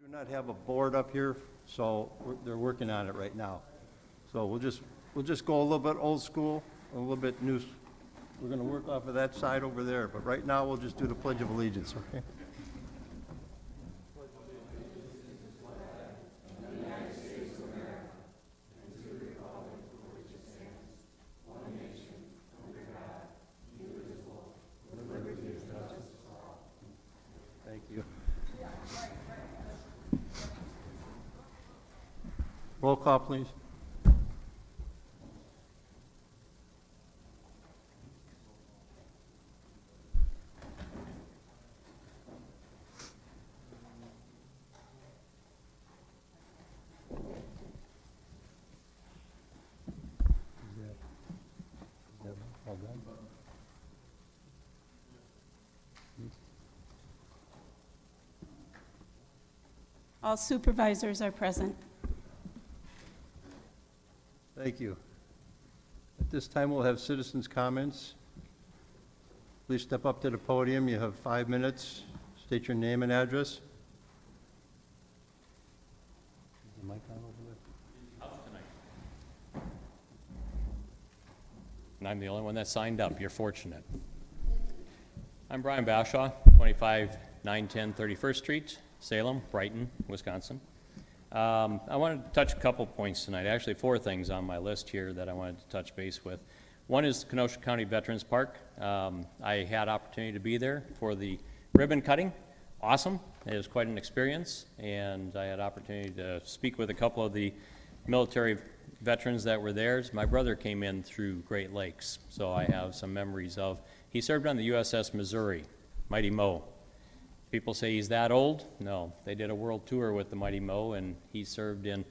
do not have a board up here, so they're working on it right now. So we'll just go a little bit old school, a little bit new. We're going to work off of that side over there, but right now we'll just do the Pledge of Allegiance, okay? Thank you. Roll call, please. All done? All supervisors are present. Thank you. At this time, we'll have citizens' comments. Please step up to the podium. You have 5 minutes. State your name and address. Is the mic on over there? Out tonight. And I'm the only one that signed up. You're fortunate. I'm Brian Bashaw, 25-910 31st Street, Salem, Brighton, Wisconsin. I wanted to touch a couple points tonight. Actually, 4 things on my list here that I wanted to touch base with. One is Kenosha County Veterans Park. I had opportunity to be there for the ribbon cutting. Awesome. It was quite an experience, and I had opportunity to speak with a couple of the military veterans that were there. My brother came in through Great Lakes, so I have some memories of. He served on the USS Missouri, Mighty Mo. People say he's that old. No, they did a world tour with the Mighty Mo, and he served in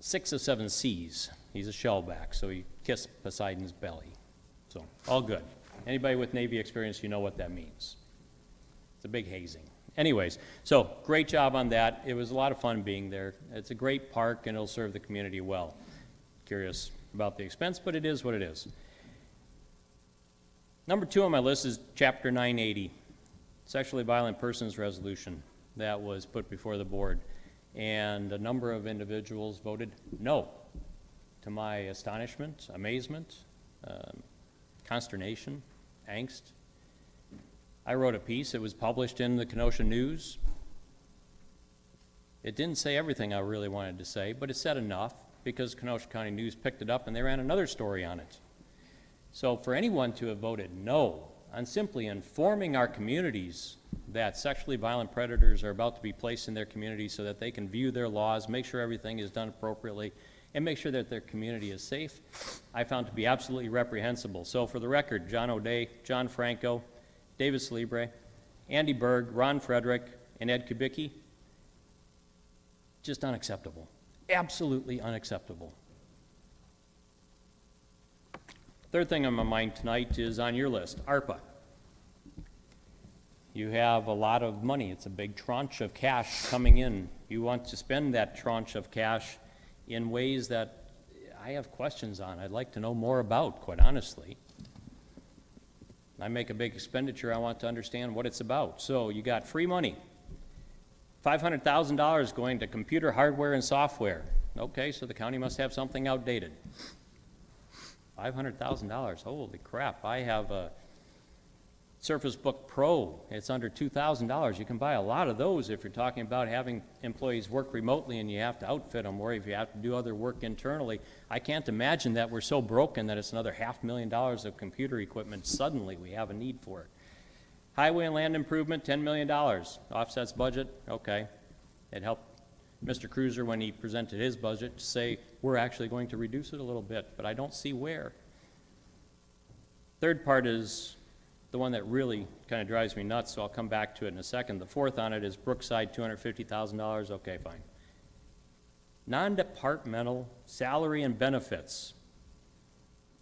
6 of 7 seas. He's a shellback, so he kissed Poseidon's belly. So, all good. Anybody with Navy experience, you know what that means. It's a big hazing. Anyways, so great job on that. It was a lot of fun being there. It's a great park, and it'll serve the community well. Curious about the expense, but it is what it is. Number 2 on my list is Chapter 980. Sexually violent persons resolution that was put before the board, and a number of individuals voted no. To my astonishment, amazement, consternation, angst. I wrote a piece. It was published in the Kenosha News. It didn't say everything I really wanted to say, but it said enough because Kenosha County News picked it up and they ran another story on it. So for anyone to have voted no on simply informing our communities that sexually violent predators are about to be placed in their community so that they can view their laws, make sure everything is done appropriately, and make sure that their community is safe, I found to be absolutely reprehensible. So for the record, John O'Day, John Franco, Davis Libre, Andy Berg, Ron Frederick, and Ed Kubicki, just unacceptable. Absolutely unacceptable. Third thing on my mind tonight is on your list, ARPA. You have a lot of money. It's a big tranche of cash coming in. You want to spend that tranche of cash in ways that I have questions on. I'd like to know more about, quite honestly. I make a big expenditure. I want to understand what it's about. So you got free money. $500,000 going to computer hardware and software. Okay, so the county must have something outdated. $500,000, holy crap. I have a Surface Book Pro. It's under $2,000. You can buy a lot of those if you're talking about having employees work remotely and you have to outfit them, or if you have to do other work internally. I can't imagine that we're so broken that it's another $500,000 of computer equipment. Suddenly we have a need for it. Highway and land improvement, $10 million. Offsets budget, okay. It helped Mr. Cruiser, when he presented his budget, to say we're actually going to reduce it a little bit, but I don't see where. Third part is the one that really kind of drives me nuts, so I'll come back to it in a second. The fourth on it is Brookside, $250,000. Okay, fine. Non-departmental salary and benefits.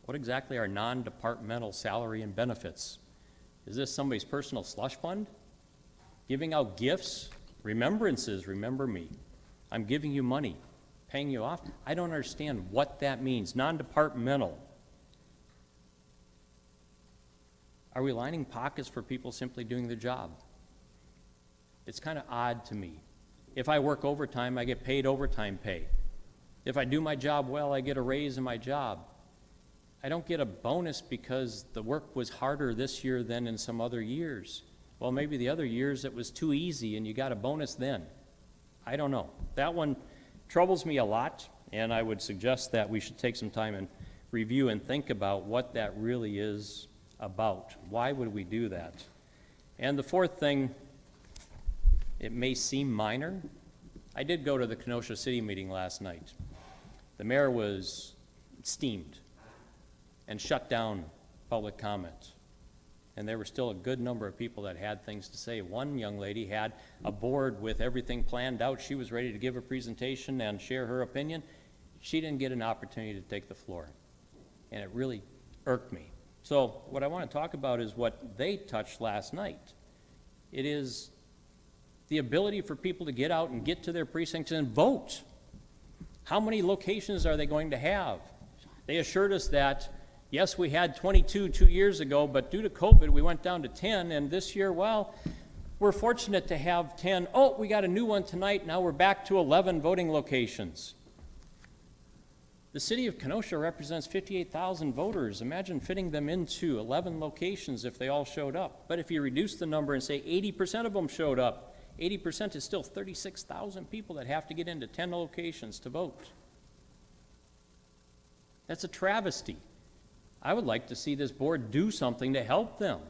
What exactly are non-departmental salary and benefits? Is this somebody's personal slush fund? Giving out gifts? Remembrances, remember me. I'm giving you money, paying you off. I don't understand what that means. Non-departmental. Are we lining pockets for people simply doing their job? It's kind of odd to me. If I work overtime, I get paid overtime pay. If I do my job well, I get a raise in my job. I don't get a bonus because the work was harder this year than in some other years. Well, maybe the other years it was too easy and you got a bonus then. I don't know. That one troubles me a lot, and I would suggest that we should take some time and review and think about what that really is about. Why would we do that? And the fourth thing, it may seem minor. I did go to the Kenosha City meeting last night. The mayor was steamed and shut down public comment. And there were still a good number of people that had things to say. One young lady had a board with everything planned out. She was ready to give a presentation and share her opinion. She didn't get an opportunity to take the floor. And it really irked me. So what I want to talk about is what they touched last night. It is the ability for people to get out and get to their precincts and vote. How many locations are they going to have? They assured us that, yes, we had 22 2 years ago, but due to COVID, we went down to 10, and this year, well, we're fortunate to have 10. Oh, we got a new one tonight. Now we're back to 11 voting locations. The city of Kenosha represents 58,000 voters. Imagine fitting them into 11 locations if they all showed up. But if you reduce the number and say 80% of them showed up, 80% is still 36,000 people that have to get into 10 locations to vote. That's a travesty. I would like to see this board do something to help them.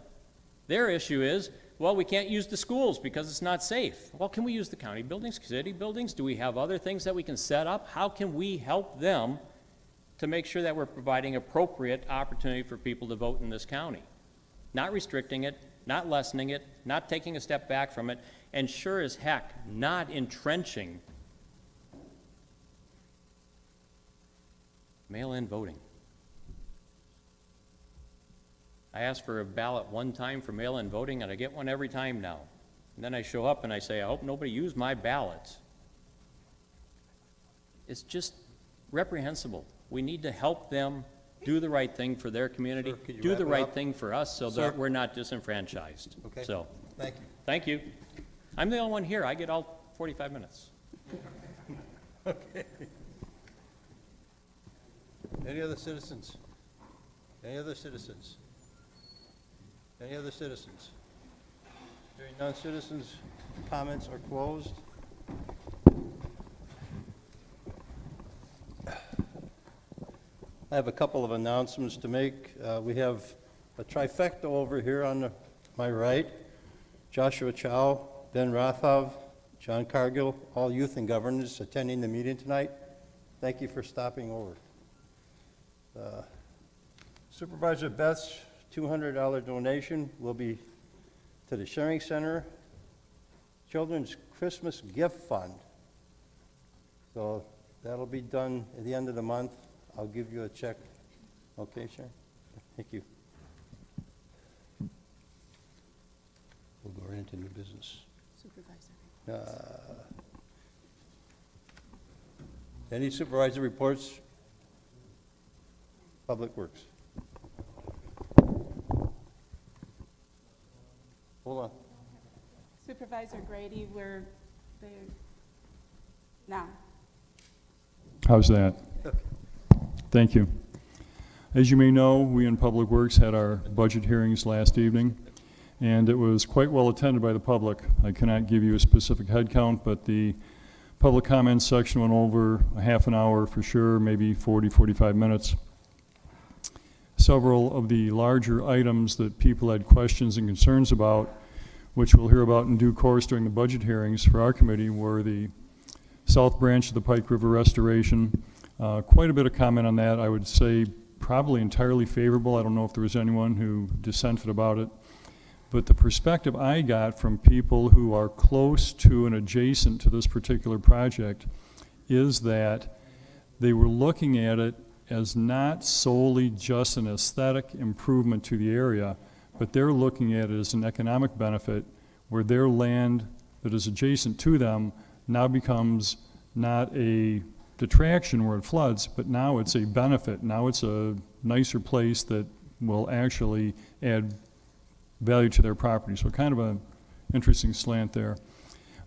Their issue is, well, we can't use the schools because it's not safe. Well, can we use the county buildings, city buildings? Do we have other things that we can set up? How can we help them to make sure that we're providing appropriate opportunity for people to vote in this county? Not restricting it, not lessening it, not taking a step back from it, and sure as heck, not entrenching mail-in voting. I asked for a ballot one time for mail-in voting, and I get one every time now. And then I show up and I say, I hope nobody used my ballot. It's just reprehensible. We need to help them do the right thing for their community, Sir, could you do wrap the it right up? thing for us so Sir? that we're not disenfranchised. Okay. So, Thank you. thank you. I'm the only one here. I get all 45 minutes. Any other citizens? Any other citizens? Any other citizens? Hearing none, citizens' comments are closed. I have a couple of announcements to make. We have a trifecta over here on my right. Joshua Chow, Ben Rothov, John Cargill, all youth and governors attending the meeting tonight. Thank you for stopping over. Supervisor Beth's $200 donation will be to the Sharing Center Children's Christmas Gift Fund. So that'll be done at the end of the month. I'll give you a check. Okay, Sharon? Thank you. We'll go right into new business. Supervisor. Any supervisor reports? Public Works. Hold on. Supervisor Grady, we're there now. How's that? Thank you. As you may know, we in Public Works had our budget hearings last evening, and it was quite well attended by the public. I cannot give you a specific head count, but the public comments section went over a half an hour for sure, maybe 40, 45 minutes. Several of the larger items that people had questions and concerns about, which we'll hear about in due course during the budget hearings for our committee, were the South Branch of the Pike River restoration. Quite a bit of comment on that. I would say probably entirely favorable. I don't know if there was anyone who dissented about it. But the perspective I got from people who are close to and adjacent to this particular project is that they were looking at it as not solely just an aesthetic improvement to the area, but they're looking at it as an economic benefit where their land that is adjacent to them now becomes not a detraction where it floods, but now it's a benefit. Now it's a nicer place that will actually add value to their property. So kind of an interesting slant there.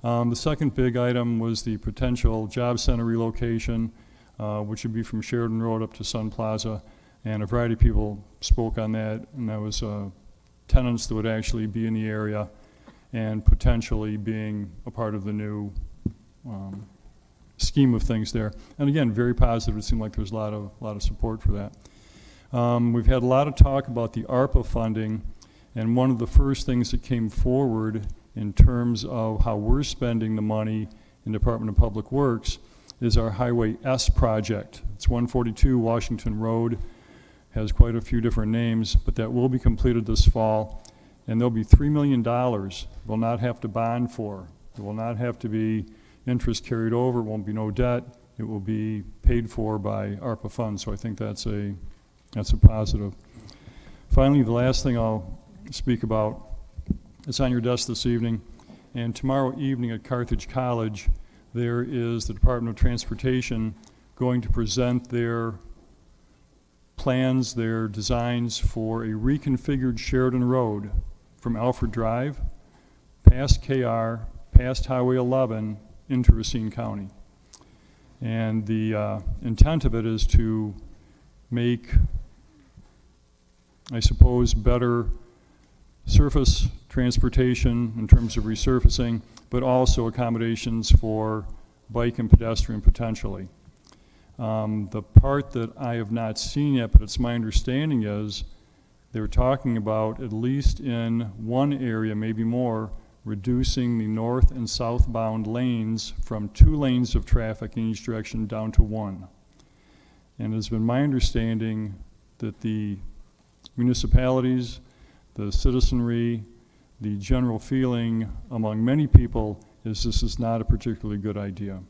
The second big item was the potential job center relocation, which would be from Sheridan Road up to Sun Plaza. And a variety of people spoke on that, and that was tenants that would actually be in the area and potentially being a part of the new scheme of things there. And again, very positive. It seemed like there was a lot of support for that. We've had a lot of talk about the Arpa funding, and one of the first things that came forward in terms of how we're spending the money in Department of Public Works is our Highway S project. It's 142 Washington Road, has quite a few different names, but that will be completed this fall, and there'll be $3 million we'll not have to bond for. It will not have to be interest carried over, it won't be no debt, it will be paid for by ARPA funds, so I think that's a positive. Finally, the last thing I'll speak about, it's on your desk this evening, and tomorrow evening at Carthage College, there is the Department of Transportation going to present their plans, their designs for a reconfigured Sheridan Road from Alfred Drive, past KR, past Highway 11, into Racine County. And the intent of it is to make, I suppose, better surface transportation in terms of resurfacing, but also accommodations for bike and pedestrian potentially. The part that I have not seen yet, but it's my understanding is they're talking about, at least in one area, maybe more, reducing the north and southbound lanes from 2 lanes of traffic in each direction down to 1. And it's been my understanding that the municipalities, the citizenry, the general feeling among many people is this is not a particularly good idea.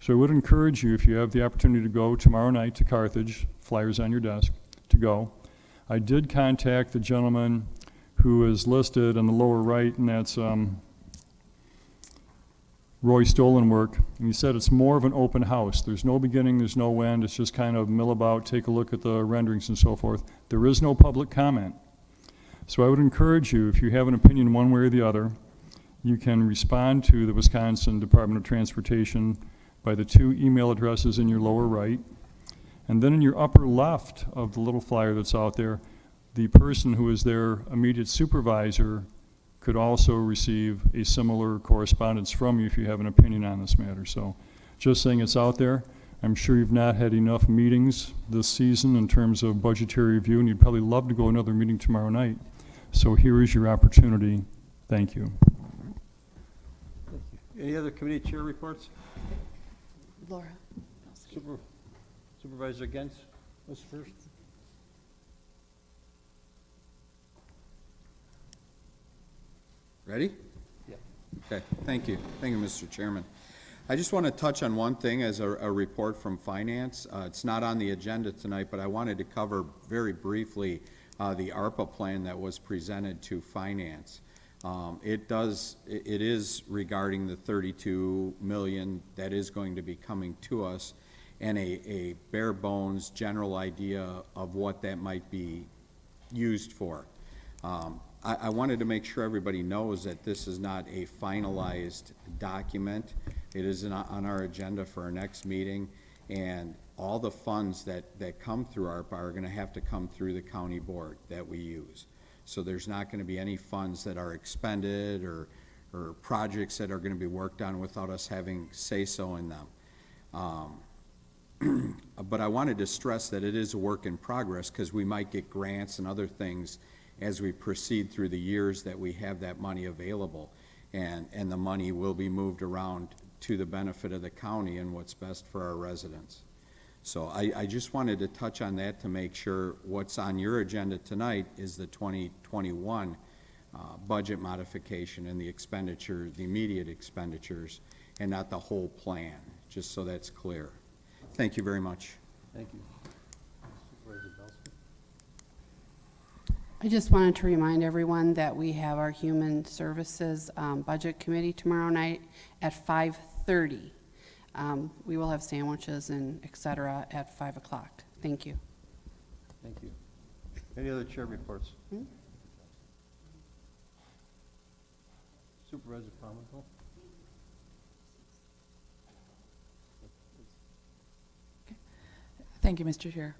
So I would encourage you, if you have the opportunity to go tomorrow night to Carthage, flyers on your desk, to go. I did contact the gentleman who is listed on the lower right, and that's Roy Stolenwork, and he said it's more of an open house. There's no beginning, there's no end, it's just kind of mill about, take a look at the renderings and so forth. There is no public comment. So I would encourage you, if you have an opinion one way or the other, you can respond to the Wisconsin Department of Transportation by the 2 email addresses in your lower right. And then in your upper left of the little flyer that's out there, the person who is their immediate supervisor could also receive a similar correspondence from you if you have an opinion on this matter. So just saying it's out there. I'm sure you've not had enough meetings this season in terms of budgetary review, and you'd probably love to go to another meeting tomorrow night. So here is your opportunity. Thank you. Any other committee chair reports? Laura. Supervisor Gens was first. Ready? Yeah. Okay, thank you. Thank you, Mr. Chairman. I just want to touch on one thing as a report from Finance. It's not on the agenda tonight, but I wanted to cover very briefly the ARPA plan that was presented to Finance. It is regarding the 32 million that is going to be coming to us, and a bare bones general idea of what that might be used for. I wanted to make sure everybody knows that this is not a finalized document. It is on our agenda for our next meeting, and all the funds that come through ARPA are going to have to come through the county board that we use. So there's not going to be any funds that are expended or projects that are going to be worked on without us having say-so in them. But I wanted to stress that it is a work in progress because we might get grants and other things as we proceed through the years that we have that money available. And the money will be moved around to the benefit of the county and what's best for our residents. So I just wanted to touch on that to make sure what's on your agenda tonight is the 2021 budget modification and the expenditure, the immediate expenditures, and not the whole plan, just so that's clear. Thank you very much. Thank you. Supervisor Belsky? I just wanted to remind everyone that we have our Human Services Budget Committee tomorrow night at 5:30. We will have sandwiches and et cetera at 5 o'clock. Thank you. Thank you. Any other chair reports? Supervisor Palmerville? Thank you, Mr. Chair.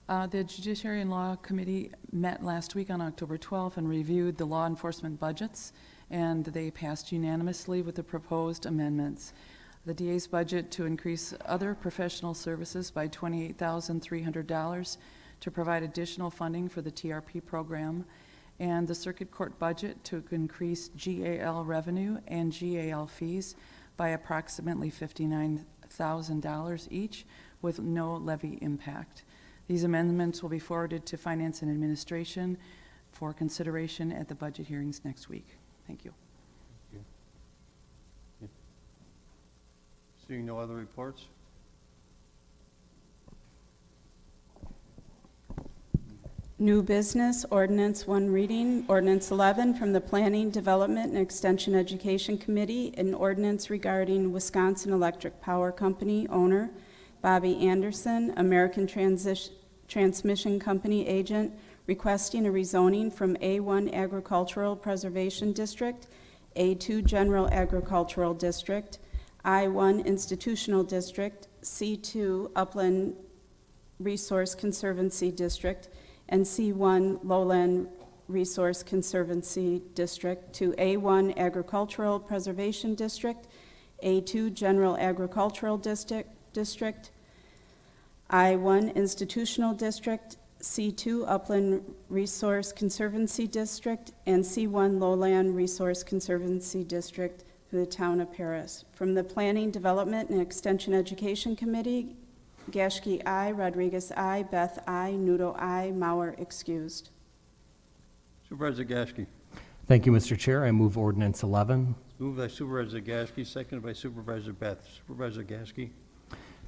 The Judiciary and Law Committee met last week on October 12th and reviewed the law enforcement budgets, and they passed unanimously with the proposed amendments. The DA's budget to increase other professional services by $28,300 to provide additional funding for the TRP program, and the Circuit Court budget to increase GAL revenue and GAL fees by approximately $59,000 each, with no levy impact. These amendments will be forwarded to Finance and Administration for consideration at the budget hearings next week. Thank you. Seeing no other reports? New business, ordinance, one reading, ordinance 11 from the Planning, Development, and Extension Education Committee, an ordinance regarding Wisconsin Electric Power Company owner Bobby Anderson, American Transmission Company agent, requesting a rezoning from A1 Agricultural Preservation District, A2 General Agricultural District, I1 Institutional District, C2 Upland Resource Conservancy District, and C1 Lowland Resource Conservancy District to A1 Agricultural Preservation District, A2 General Agricultural District, I1 Institutional District, C2 Upland Resource Conservancy District, and C1 Lowland Resource Conservancy District for the town of Paris. From the Planning, Development, and Extension Education Committee, Geschke, I. Rodriguez, I. Beth, I. Nudo, I. Mauer, excused. Supervisor Gasky. Thank you, Mr. Chair. I move ordinance 11. Moved by Supervisor Gasky, seconded by Supervisor Beth. Supervisor Gasky.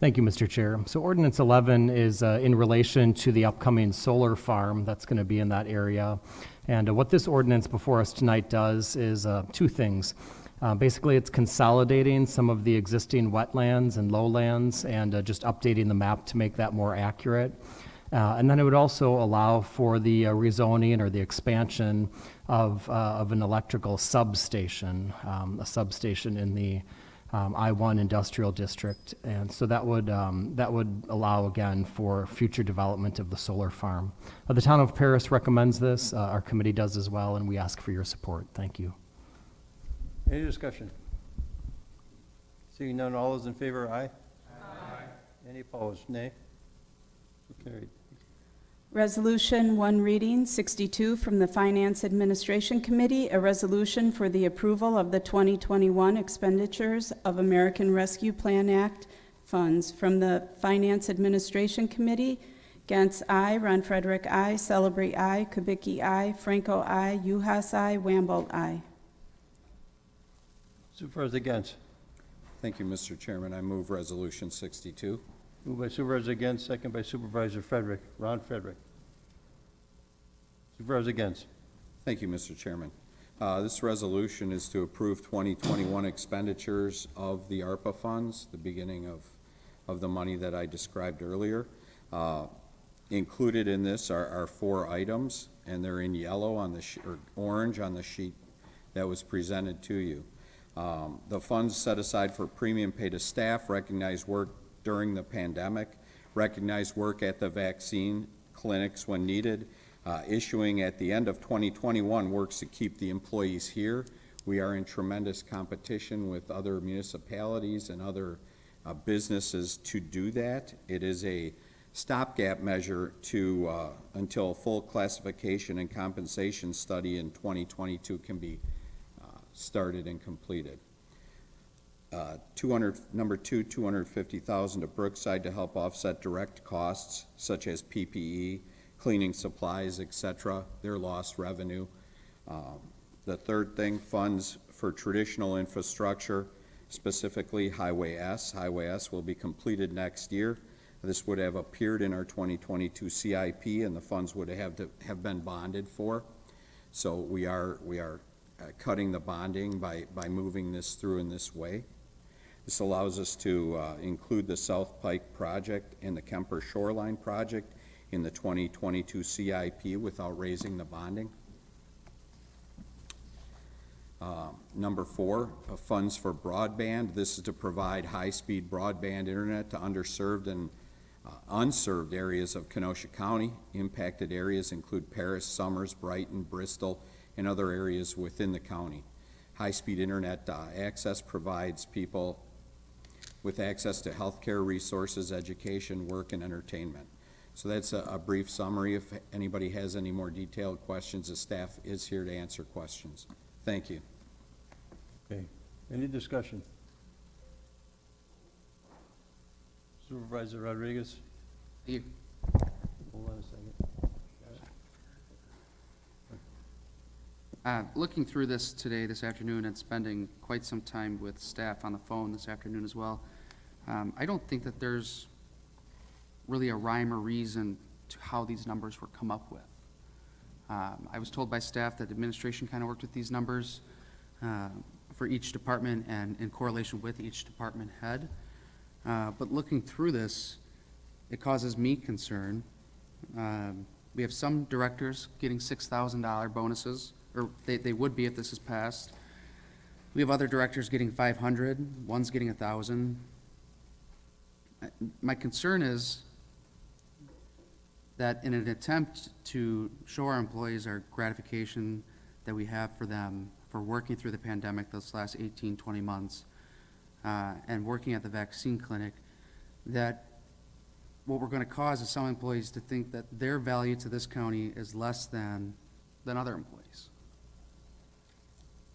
Thank you, Mr. Chair. So ordinance 11 is in relation to the upcoming solar farm that's going to be in that area. And what this ordinance before us tonight does is two things. Basically, it's consolidating some of the existing wetlands and lowlands and just updating the map to make that more accurate. And then it would also allow for the rezoning or the expansion of an electrical substation, a substation in the I-1 Industrial District. And so that would allow, again, for future development of the solar farm. The town of Paris recommends this. Our committee does as well, and we ask for your support. Thank you. Any discussion? Seeing none, all those in favor, aye? Aye. Any opposed, nay? So carried. Resolution, one reading, 62 from the Finance Administration Committee, a resolution for the approval of the 2021 expenditures of American Rescue Plan Act funds. From the Finance Administration Committee, Gantz, I. Ron Frederick, I. Celebrate, I. Kubicki, I. Franco, I. Uhas, I. Wamble, I. Supervisor Gens. Thank you, Mr. Chairman. I move Resolution 62. Moved by Supervisor Gens, second by Supervisor Frederick. Ron Frederick. Supervisor Gens. Thank you, Mr. Chairman. This resolution is to approve 2021 expenditures of the Arpa funds, the beginning of the money that I described earlier. Included in this are 4 items, and they're in yellow on the or orange on the sheet that was presented to you. The funds set aside for premium pay to staff, recognize work during the pandemic, recognize work at the vaccine clinics when needed, issuing at the end of 2021 works to keep the employees here. We are in tremendous competition with other municipalities and other businesses to do that. It is a stopgap measure to until full classification and compensation study in 2022 can be started and completed. Number 2, $250,000 to Brookside to help offset direct costs such as PPE, cleaning supplies, etc., their lost revenue. The third thing, funds for traditional infrastructure, specifically Highway S. Highway S will be completed next year. This would have appeared in our 2022 CIP, and the funds would have been bonded for. So we are cutting the bonding by moving this through in this way. This allows us to include the South Pike project and the Kemper Shoreline project in the 2022 CIP without raising the bonding. Number 4, funds for broadband. This is to provide high-speed broadband internet to underserved and unserved areas of Kenosha County. Impacted areas include Paris, Summers, Brighton, Bristol, and other areas within the county. High-speed internet access provides people with access to healthcare resources, education, work, and entertainment. So that's a brief summary. If anybody has any more detailed questions, the staff is here to answer questions. Thank you. Okay, any discussion? Supervisor Rodriguez? Thank you. Hold on a second. Looking through this today, this afternoon, and spending quite some time with staff on the phone this afternoon as well, I don't think that there's really a rhyme or reason to how these numbers were come up with. I was told by staff that administration kind of worked with these numbers for each department and in correlation with each department head. But looking through this, it causes me concern. We have some directors getting $6,000 bonuses, or they would be if this is passed. We have other directors getting 500, one's getting 1,000. My concern is that in an attempt to show our employees our gratification that we have for them for working through the pandemic those last 18, 20 months, and working at the vaccine clinic, that what we're going to cause is some employees to think that their value to this county is less than other employees.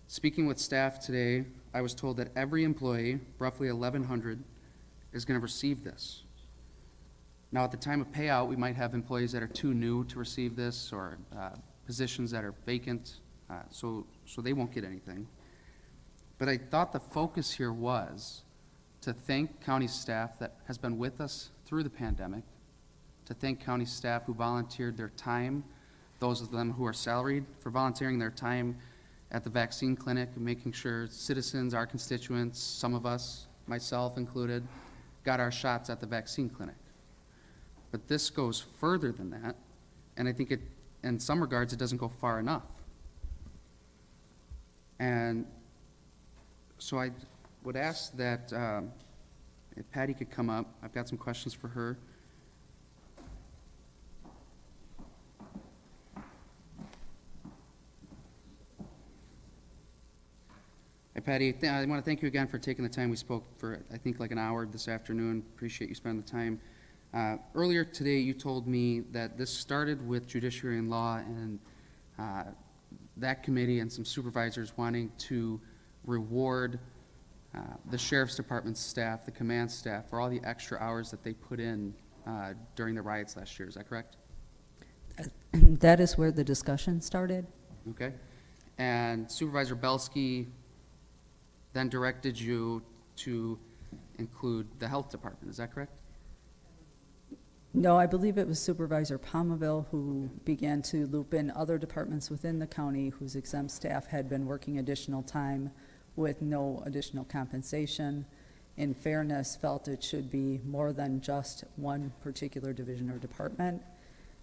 Speaking with staff today, I was told that every employee, roughly 1,100, is going to receive this. Now, at the time of payout, we might have employees that are too new to receive this, or positions that are vacant, so they won't get anything. But I thought the focus here was to thank county staff that has been with us through the pandemic, to thank county staff who volunteered their time, those of them who are salaried, for volunteering their time at the vaccine clinic and making sure citizens, our constituents, some of us, myself included, got our shots at the vaccine clinic. But this goes further than that, and I think it, in some regards, it doesn't go far enough. And so I would ask that if Patty could come up, I've got some questions for her. Hey, Patty, I want to thank you again for taking the time. We spoke for, I think, like an hour this afternoon. Appreciate you spending the time. Earlier today, you told me that this started with Judiciary and Law and that committee and some supervisors wanting to reward the Sheriff's Department staff, the command staff, for all the extra hours that they put in during the riots last year. Is that correct? That is where the discussion started. Okay. And Supervisor Belsky then directed you to include the Health Department. Is that correct? No, I believe it was Supervisor Palmaville who began to loop in other departments within the county whose exempt staff had been working additional time with no additional compensation. In fairness, felt it should be more than just one particular division or department.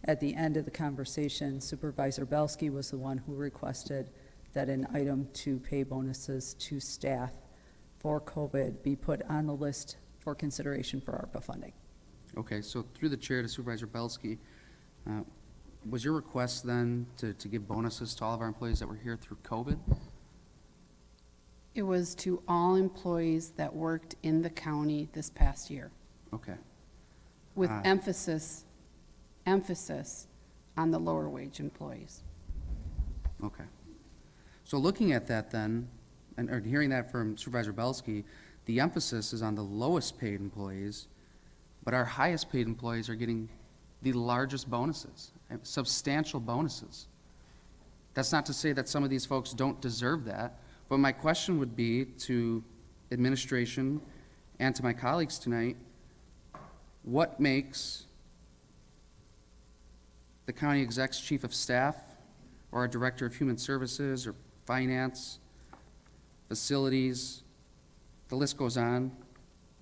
At the end of the conversation, Supervisor Belsky was the one who requested that an item to pay bonuses to staff for COVID be put on the list for consideration for ARPA funding. Okay, so through the chair to Supervisor Belsky, was your request then to give bonuses to all of our employees that were here through COVID? It was to all employees that worked in the county this past year, Okay, with emphasis on the lower wage employees. okay. So looking at that then, or hearing that from Supervisor Belsky, the emphasis is on the lowest paid employees, but our highest paid employees are getting the largest bonuses, substantial bonuses. That's not to say that some of these folks don't deserve that, but my question would be to administration and to my colleagues tonight, what makes the county exec's chief of staff or our director of human services or finance, facilities, the list goes on,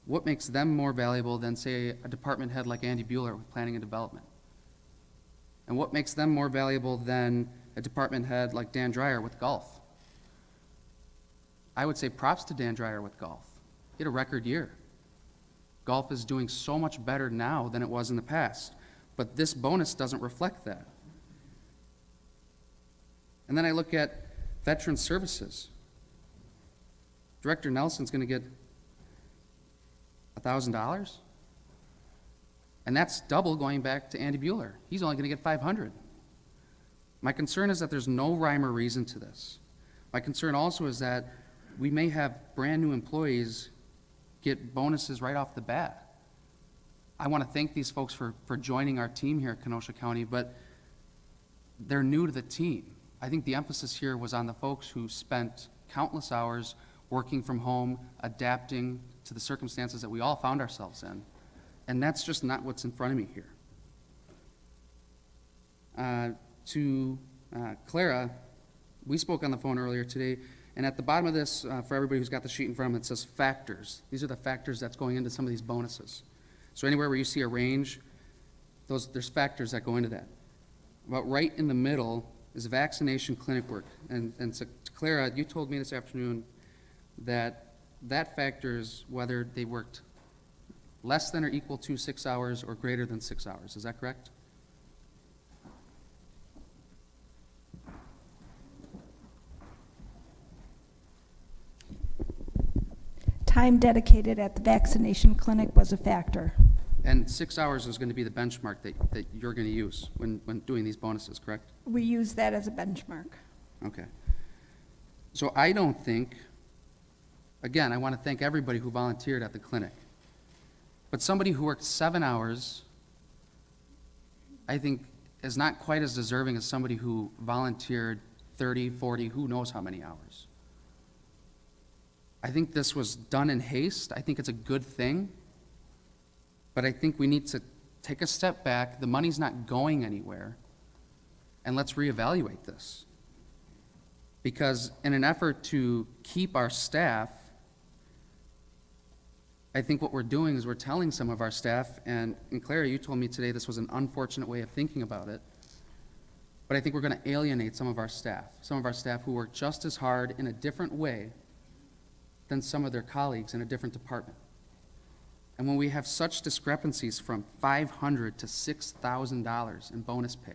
what makes them more valuable than, say, a department head like Andy Bueller with planning and development? And what makes them more valuable than a department head like Dan Dreyer with golf? I would say props to Dan Dreyer with golf. He had a record year. Golf is doing so much better now than it was in the past, but this bonus doesn't reflect that. And then I look at veteran services. Director Nelson's going to get $1,000, and that's double going back to Andy Bueller. He's only going to get $500. My concern is that there's no rhyme or reason to this. My concern also is that we may have brand-new employees get bonuses right off the bat. I want to thank these folks for joining our team here at Kenosha County, but they're new to the team. I think the emphasis here was on the folks who spent countless hours working from home, adapting to the circumstances that we all found ourselves in. And that's just not what's in front of me here. To Clara, we spoke on the phone earlier today, and at the bottom of this, for everybody who's got the sheet in front of them, it says factors. These are the factors that's going into some of these bonuses. So anywhere where you see a range, there's factors that go into that. About right in the middle is vaccination clinic work. And so, Clara, you told me this afternoon that that factor is whether they worked less than or equal to 6 hours or greater than 6 hours. Is that correct? Time dedicated at the vaccination clinic was a factor. And 6 hours is going to be the benchmark that you're going to use when doing these bonuses, correct? We use that as a benchmark. Okay. So I don't think, again, I want to thank everybody who volunteered at the clinic. But somebody who worked 7 hours, I think, is not quite as deserving as somebody who volunteered 30, 40, who knows how many hours. I think this was done in haste. I think it's a good thing. But I think we need to take a step back. The money's not going anywhere. And let's reevaluate this. Because in an effort to keep our staff, I think what we're doing is we're telling some of our staff, and Clara, you told me today this was an unfortunate way of thinking about it, but I think we're going to alienate some of our staff who work just as hard in a different way than some of their colleagues in a different department. And when we have such discrepancies from $500 to $6,000 in bonus pay,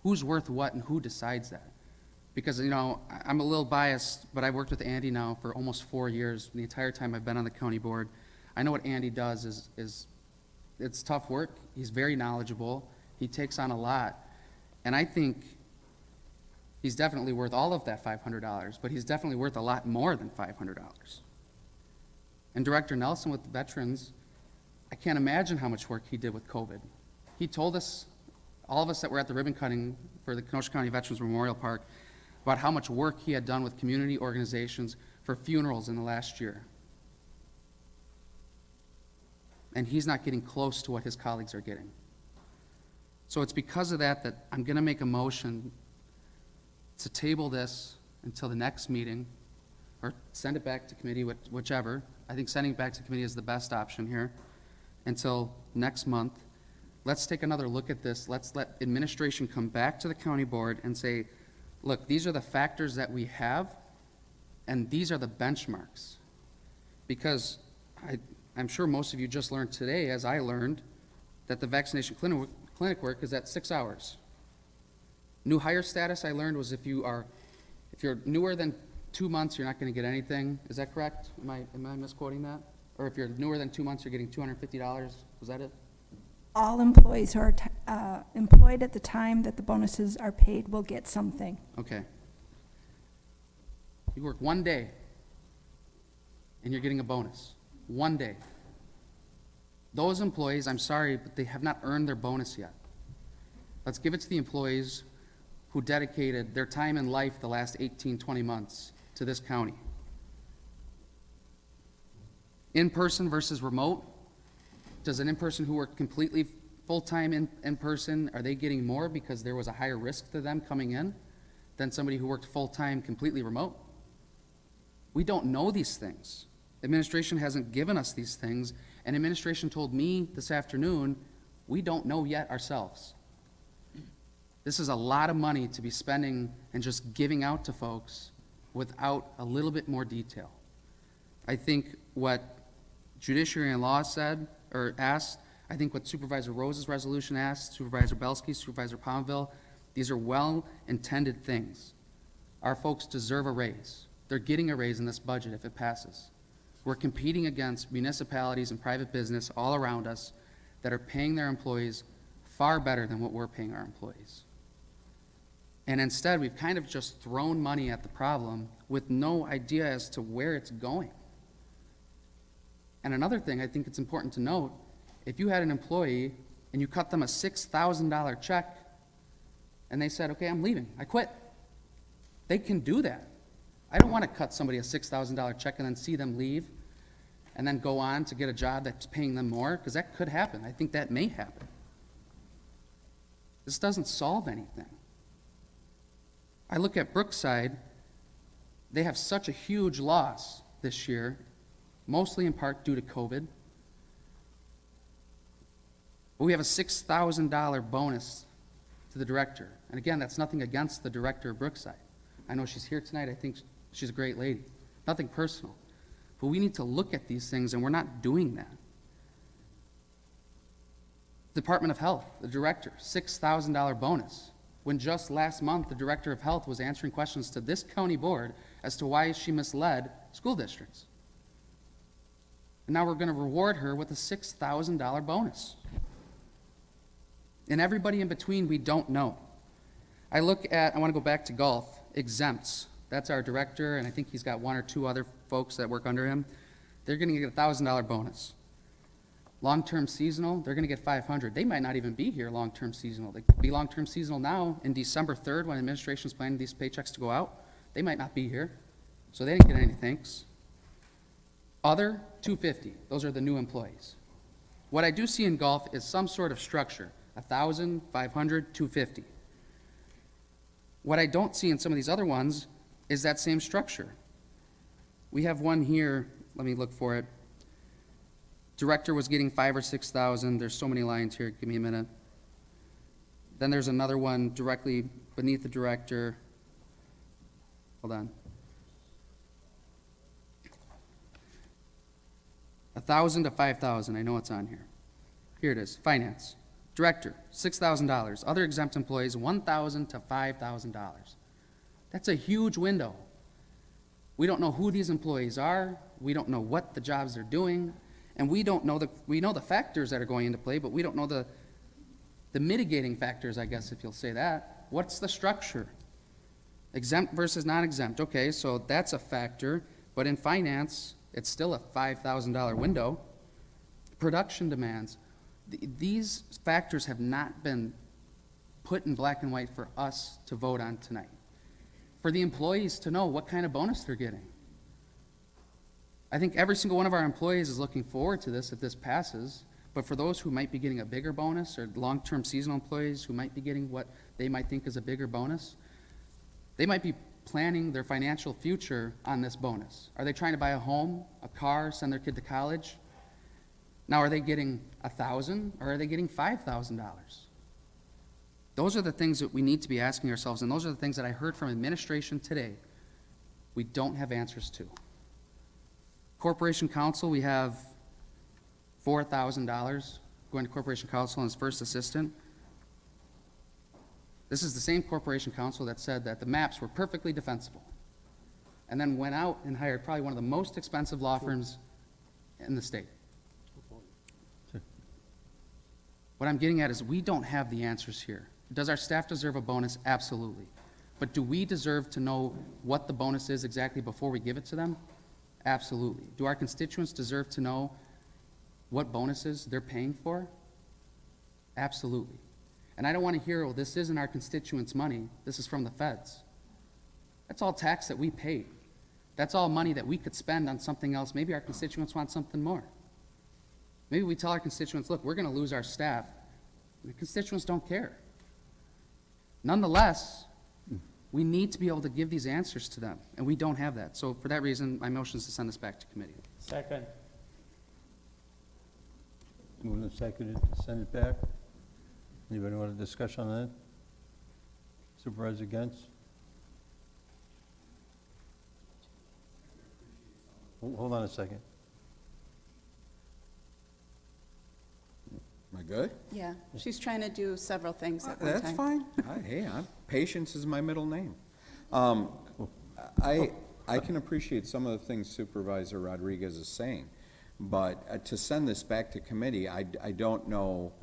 who's worth what and who decides that? Because, you know, I'm a little biased, but I've worked with Andy now for almost 4 years, the entire time I've been on the county board. I know what Andy does is it's tough work. He's very knowledgeable. He takes on a lot. And I think he's definitely worth all of that $500, but he's definitely worth a lot more than $500. And Director Nelson with the veterans, I can't imagine how much work he did with COVID. He told us, all of us that were at the ribbon cutting for the Kenosha County Veterans Memorial Park, about how much work he had done with community organizations for funerals in the last year. And he's not getting close to what his colleagues are getting. So it's because of that that I'm going to make a motion to table this until the next meeting, or send it back to committee, whichever. I think sending it back to committee is the best option here, until next month. Let's take another look at this. Let's let administration come back to the county board and say, look, these are the factors that we have, and these are the benchmarks. Because I'm sure most of you just learned today, as I learned, that the vaccination clinic work is at 6 hours. New hire status, I learned, was if you're newer than 2 months, you're not going to get anything. Is that correct? Am I misquoting that? Or if you're newer than 2 months, you're getting $250. Was that it? All employees who are employed at the time that the bonuses are paid will get something. Okay. You work 1 day, and you're getting a bonus. 1 day. Those employees, I'm sorry, but they have not earned their bonus yet. Let's give it to the employees who dedicated their time in life the last 18, 20 months to this county. In-person versus remote. Does an in-person who worked completely full-time in person, are they getting more because there was a higher risk to them coming in than somebody who worked full-time completely remote? We don't know these things. Administration hasn't given us these things, and administration told me this afternoon, we don't know yet ourselves. This is a lot of money to be spending and just giving out to folks without a little bit more detail. I think what Judiciary and Law said, or asked, I think what Supervisor Rose's resolution asked, Supervisor Belsky, Supervisor Palmville, these are well-intended things. Our folks deserve a raise. They're getting a raise in this budget if it passes. We're competing against municipalities and private business all around us that are paying their employees far better than what we're paying our employees. And instead, we've kind of just thrown money at the problem with no idea as to where it's going. And another thing I think it's important to note, if you had an employee and you cut them a $6,000 check and they said, okay, I'm leaving, I quit, they can do that. I don't want to cut somebody a $6,000 check and then see them leave and then go on to get a job that's paying them more, because that could happen. I think that may happen. This doesn't solve anything. I look at Brookside, they have such a huge loss this year, mostly in part due to COVID. But we have a $6,000 bonus to the director. And again, that's nothing against the director of Brookside. I know she's here tonight. I think she's a great lady. Nothing personal. But we need to look at these things, and we're not doing that. Department of Health, the director, $6,000 bonus. When just last month, the director of health was answering questions to this county board as to why she misled school districts. And now we're going to reward her with a $6,000 bonus. And everybody in between, we don't know. I want to go back to golf, exempts. That's our director, and I think he's got one or two other folks that work under him. They're going to get a $1,000 bonus. Long-term seasonal, they're going to get $500. They might not even be here long-term seasonal. They could be long-term seasonal now in December 3rd when administration's planning these paychecks to go out. They might not be here, so they didn't get any thanks. Other, $250. Those are the new employees. What I do see in golf is some sort of structure, $1,000, $500, $250. What I don't see in some of these other ones is that same structure. We have one here, let me look for it. Director was getting $5,000 or $6,000. There's so many lines here, give me a minute. Then there's another one directly beneath the director. Hold on. $1,000 to $5,000, I know it's on here. Here it is, finance. Director, $6,000. Other exempt employees, $1,000 to $5,000. That's a huge window. We don't know who these employees are. We don't know what the jobs they're doing. And we don't know we know the factors that are going into play, but we don't know the mitigating factors, I guess, if you'll say that. What's the structure? Exempt versus non-exempt. Okay, so that's a factor, but in finance, it's still a $5,000 window. Production demands. These factors have not been put in black and white for us to vote on tonight. For the employees to know what kind of bonus they're getting. I think every single one of our employees is looking forward to this if this passes, but for those who might be getting a bigger bonus, or long-term seasonal employees who might be getting what they might think is a bigger bonus, they might be planning their financial future on this bonus. Are they trying to buy a home, a car, send their kid to college? Now, are they getting $1,000 or are they getting $5,000? Those are the things that we need to be asking ourselves, and those are the things that I heard from administration today we don't have answers to. Corporation Counsel, we have $4,000 going to Corporation Counsel and his first assistant. This is the same Corporation Counsel that said that the maps were perfectly defensible, and then went out and hired probably one of the most expensive law firms in the state. What I'm getting at is we don't have the answers here. Does our staff deserve a bonus? Absolutely. But do we deserve to know what the bonus is exactly before we give it to them? Absolutely. Do our constituents deserve to know what bonuses they're paying for? Absolutely. And I don't want to hear, well, this isn't our constituents' money, this is from the feds. That's all tax that we pay. That's all money that we could spend on something else. Maybe our constituents want something more. Maybe we tell our constituents, look, we're going to lose our staff. The constituents don't care. Nonetheless, we need to be able to give these answers to them, and we don't have that. So for that reason, my motion is to send this back to committee. Second. Moving and seconded to send it back. Anybody want to discuss on that? Supervisor against? Hold on a second. I good? Yeah, she's trying to do several things at one time. That's fine. Hey, patience is my middle name. I can appreciate some of the things Supervisor Rodriguez is saying, but to send this back to committee, I don't know,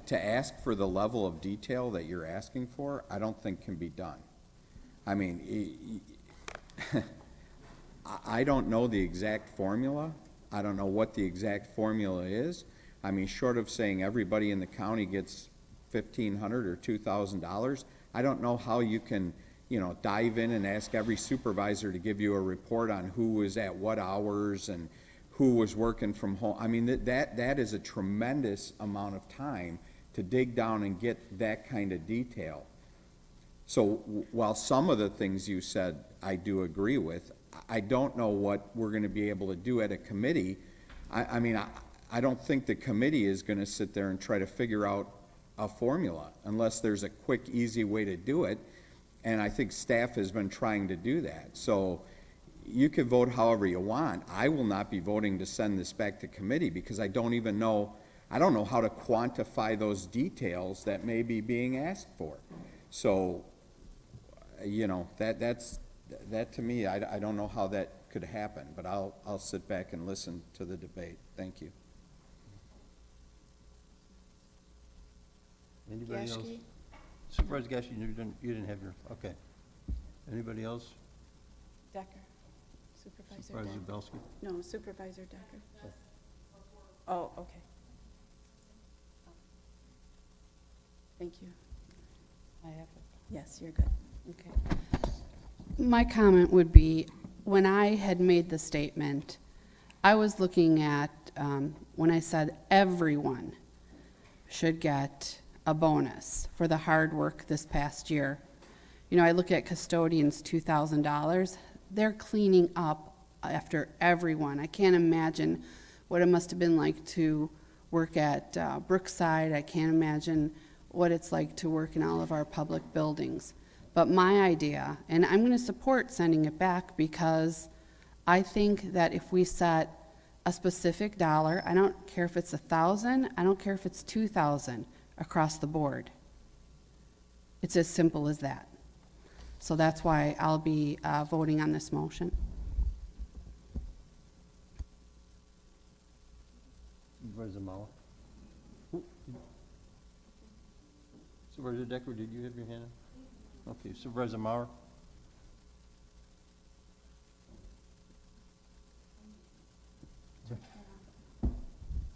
to ask for the level of detail that you're asking for, I don't think can be done. I mean, I don't know the exact formula. I don't know what the exact formula is. I mean, short of saying everybody in the county gets $1,500 or $2,000, I don't know how you can, dive in and ask every supervisor to give you a report on who was at what hours and who was working from home. I mean, that is a tremendous amount of time to dig down and get that kind of detail. So while some of the things you said I do agree with, I don't know what we're going to be able to do at a committee. I don't think the committee is going to sit there and try to figure out a formula unless there's a quick, easy way to do it. And I think staff has been trying to do that. So you can vote however you want. I will not be voting to send this back to committee because I don't know how to quantify those details that may be being asked for. So, that to me, I don't know how that could happen, but I'll sit back and listen to the debate. Thank you. Anybody else? Yashki? Supervisor Gash, you didn't have your, okay. Anybody else? Decker. Supervisor Supervisor Decker. Belsky? No, Supervisor Decker. Oh, okay. Thank you. I have it. Yes, you're good. Okay. My comment would be, when I had made the statement, I was looking at, when I said everyone should get a bonus for the hard work this past year. I look at custodians, $2,000. They're cleaning up after everyone. I can't imagine what it must have been like to work at Brookside. I can't imagine what it's like to work in all of our public buildings. But my idea, and I'm going to support sending it back because I think that if we set a specific dollar, I don't care if it's 1,000, I don't care if it's 2,000 across the board. It's as simple as that. So that's why I'll be voting on this motion. Supervisor Mauer? Supervisor Decker, did you have your hand up? Okay, Supervisor Mauer?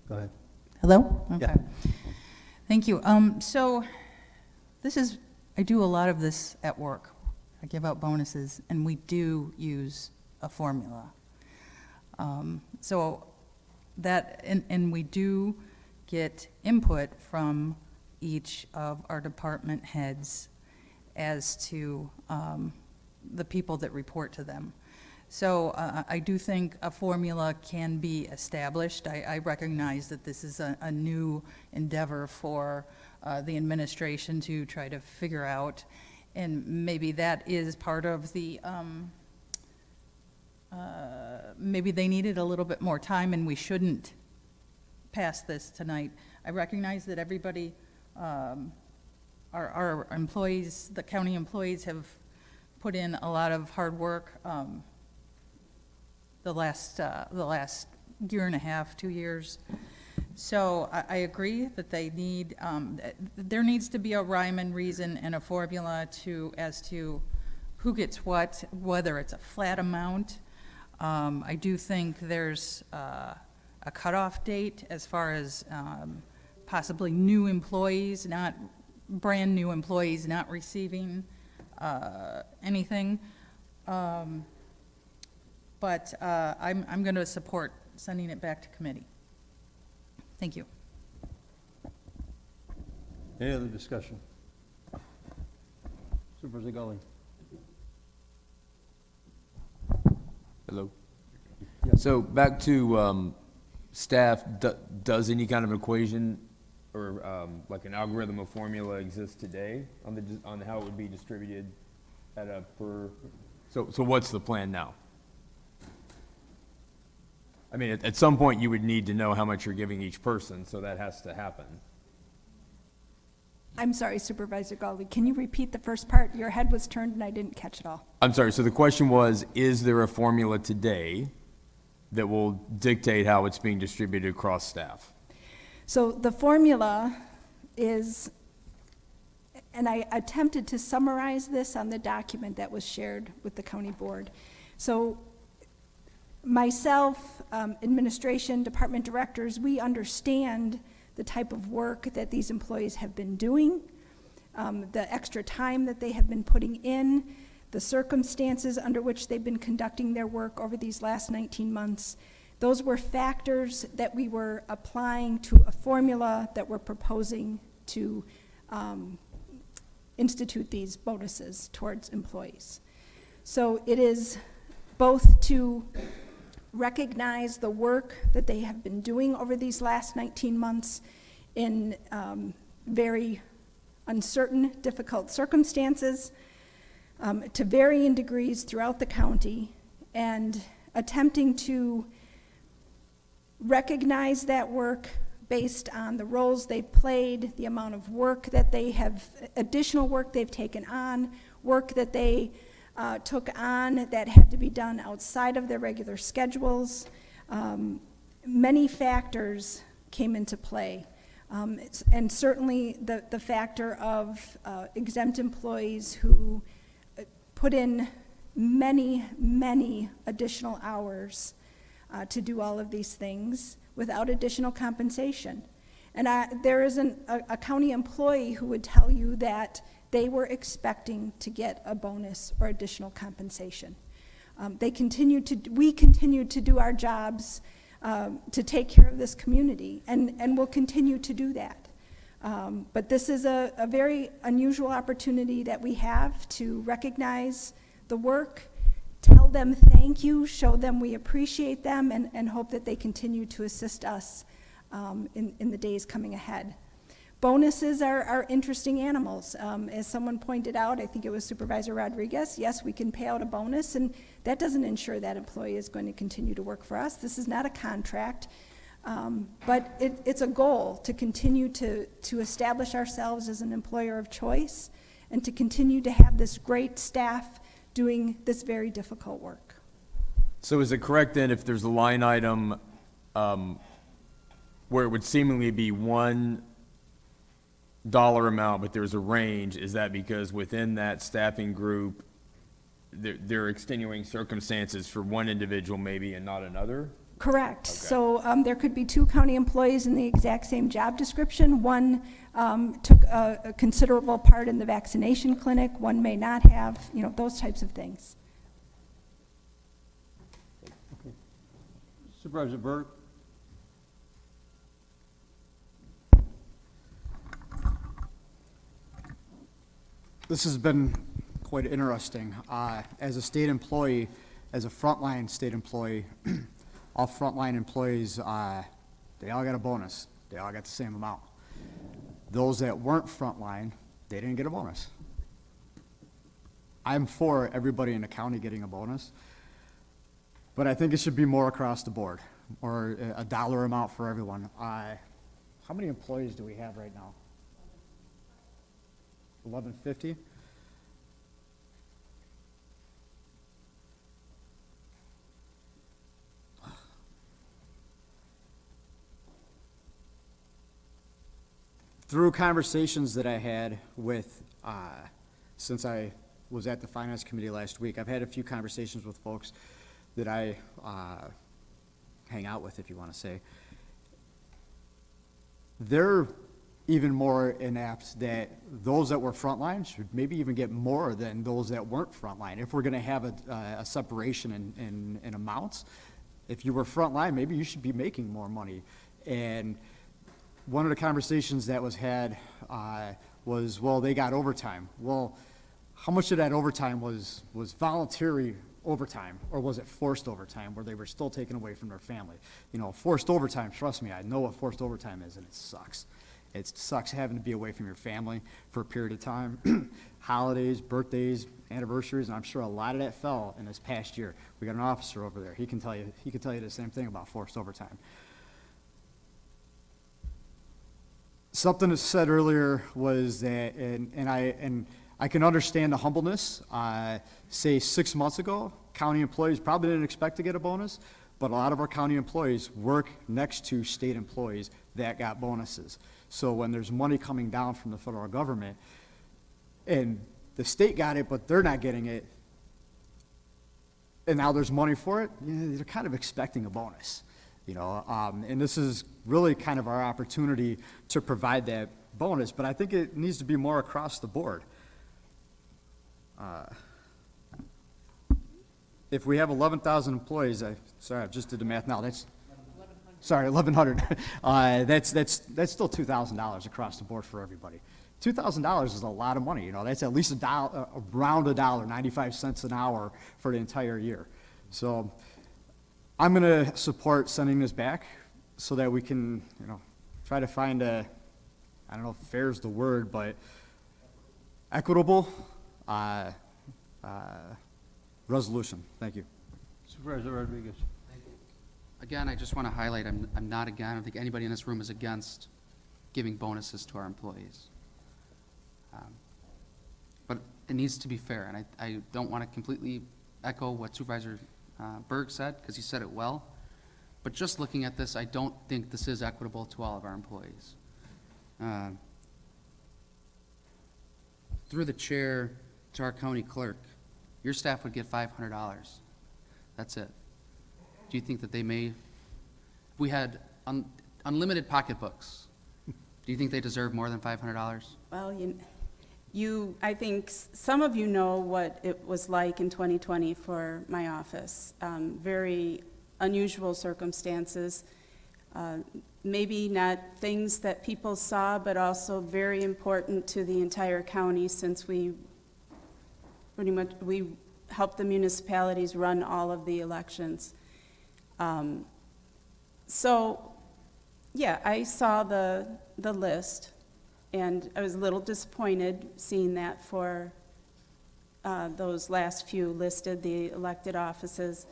Go ahead. Hello? Yeah. Okay. Thank you. So I do a lot of this at work. I give out bonuses, and we do use a formula. So that, and we do get input from each of our department heads as to the people that report to them. So I do think a formula can be established. I recognize that this is a new endeavor for the administration to try to figure out, and maybe that is part of the, maybe they needed a little bit more time and we shouldn't pass this tonight. I recognize that everybody, our employees, the county employees have put in a lot of hard work the last year and a half, 2 years. So I agree that they need, there needs to be a rhyme and reason and a formula as to who gets what, whether it's a flat amount. I do think there's a cutoff date as far as possibly new employees, not brand new employees not receiving anything. But I'm going to support sending it back to committee. Thank you. Any other discussion? Supervisor Gully? Hello. So back to staff, does any kind of equation or like an algorithm or formula exist today on how it would be distributed at a per? So what's the plan now? I mean, at some point, you would need to know how much you're giving each person, so that has to happen. I'm sorry, Supervisor Galdi, can you repeat the first part? Your head was turned and I didn't catch it all. I'm sorry, so the question was, is there a formula today that will dictate how it's being distributed across staff? So the formula is, and I attempted to summarize this on the document that was shared with the county board. So myself, administration, department directors, we understand the type of work that these employees have been doing, the extra time that they have been putting in, the circumstances under which they've been conducting their work over these last 19 months. Those were factors that we were applying to a formula that we're proposing to institute these bonuses towards employees. So it is both to recognize the work that they have been doing over these last 19 months in very uncertain, difficult circumstances, to varying degrees throughout the county, and attempting to recognize that work based on the roles they've played, the amount of work that they have, additional work they've taken on, work that they took on that had to be done outside of their regular schedules. Many factors came into play. And certainly the factor of exempt employees who put in many, many additional hours to do all of these things without additional compensation. And there isn't a county employee who would tell you that they were expecting to get a bonus or additional compensation. We continued to do our jobs to take care of this community, and we'll continue to do that. But this is a very unusual opportunity that we have to recognize the work, tell them thank you, show them we appreciate them, and hope that they continue to assist us in the days coming ahead. Bonuses are interesting animals. As someone pointed out, I think it was Supervisor Rodriguez, yes, we can pay out a bonus, and that doesn't ensure that employee is going to continue to work for us. This is not a contract, but it's a goal to continue to establish ourselves as an employer of choice and to continue to have this great staff doing this very difficult work. So is it correct then, if there's a line item where it would seemingly be $1 amount, but there's a range, is that because within that staffing group, there are extenuating circumstances for one individual maybe and not another? Correct. Okay. So there could be two county employees in the exact same job description. One took a considerable part in the vaccination clinic, one may not have, those types of things. Supervisor Burke? This has been quite interesting. As a state employee, as a frontline state employee, all frontline employees, they all got a bonus. They all got the same amount. Those that weren't frontline, they didn't get a bonus. I'm for everybody in the county getting a bonus, but I think it should be more across the board, or a dollar amount for everyone. How many employees do we have right now? 1150? Through conversations that I had with, since I was at the Finance Committee last week, I've had a few conversations with folks that I hang out with, if you want to say. They're even more inept that those that were frontline should maybe even get more than those that weren't frontline. If we're going to have a separation in amounts, if you were frontline, maybe you should be making more money. And one of the conversations that was had was, well, they got overtime. Well, how much of that overtime was voluntary overtime, or was it forced overtime where they were still taken away from their family? Forced overtime, trust me, I know what forced overtime is, and it sucks. It sucks having to be away from your family for a period of time. Holidays, birthdays, anniversaries, and I'm sure a lot of that fell in this past year. We got an officer over there. He can tell you the same thing about forced overtime. Something that said earlier was that, and I can understand the humbleness. Say 6 months ago, county employees probably didn't expect to get a bonus, but a lot of our county employees work next to state employees that got bonuses. So when there's money coming down from the federal government, and the state got it, but they're not getting it, and now there's money for it, they're kind of expecting a bonus. And this is really kind of our opportunity to provide that bonus, but I think it needs to be more across the board. If we have 11,000 employees, I just did the math now, that's, sorry, 1,100. That's still $2,000 across the board for everybody. $2,000 is a lot of money, that's at least around $1, 95 cents an hour for the entire year. So I'm gonna support sending this back so that we can, try to find I don't know if fair is the word, but equitable resolution. Thank you. Supervisor Rodriguez. Again, I just want to highlight, I'm not again, I don't think anybody in this room is against giving bonuses to our employees. But it needs to be fair, and I don't want to completely echo what Supervisor Berg said, because he said it well. But just looking at this, I don't think this is equitable to all of our employees. Through the chair to our county clerk, your staff would get $500. That's it. Do you think that they may, if we had unlimited pocketbooks, do you think they deserve more than $500? Well, I think some of you know what it was like in 2020 for my office. Very unusual circumstances. Maybe not things that people saw, but also very important to the entire county, since we helped the municipalities run all of the elections. So, yeah, I saw the list, and I was a little disappointed seeing that for those last few listed, the elected offices.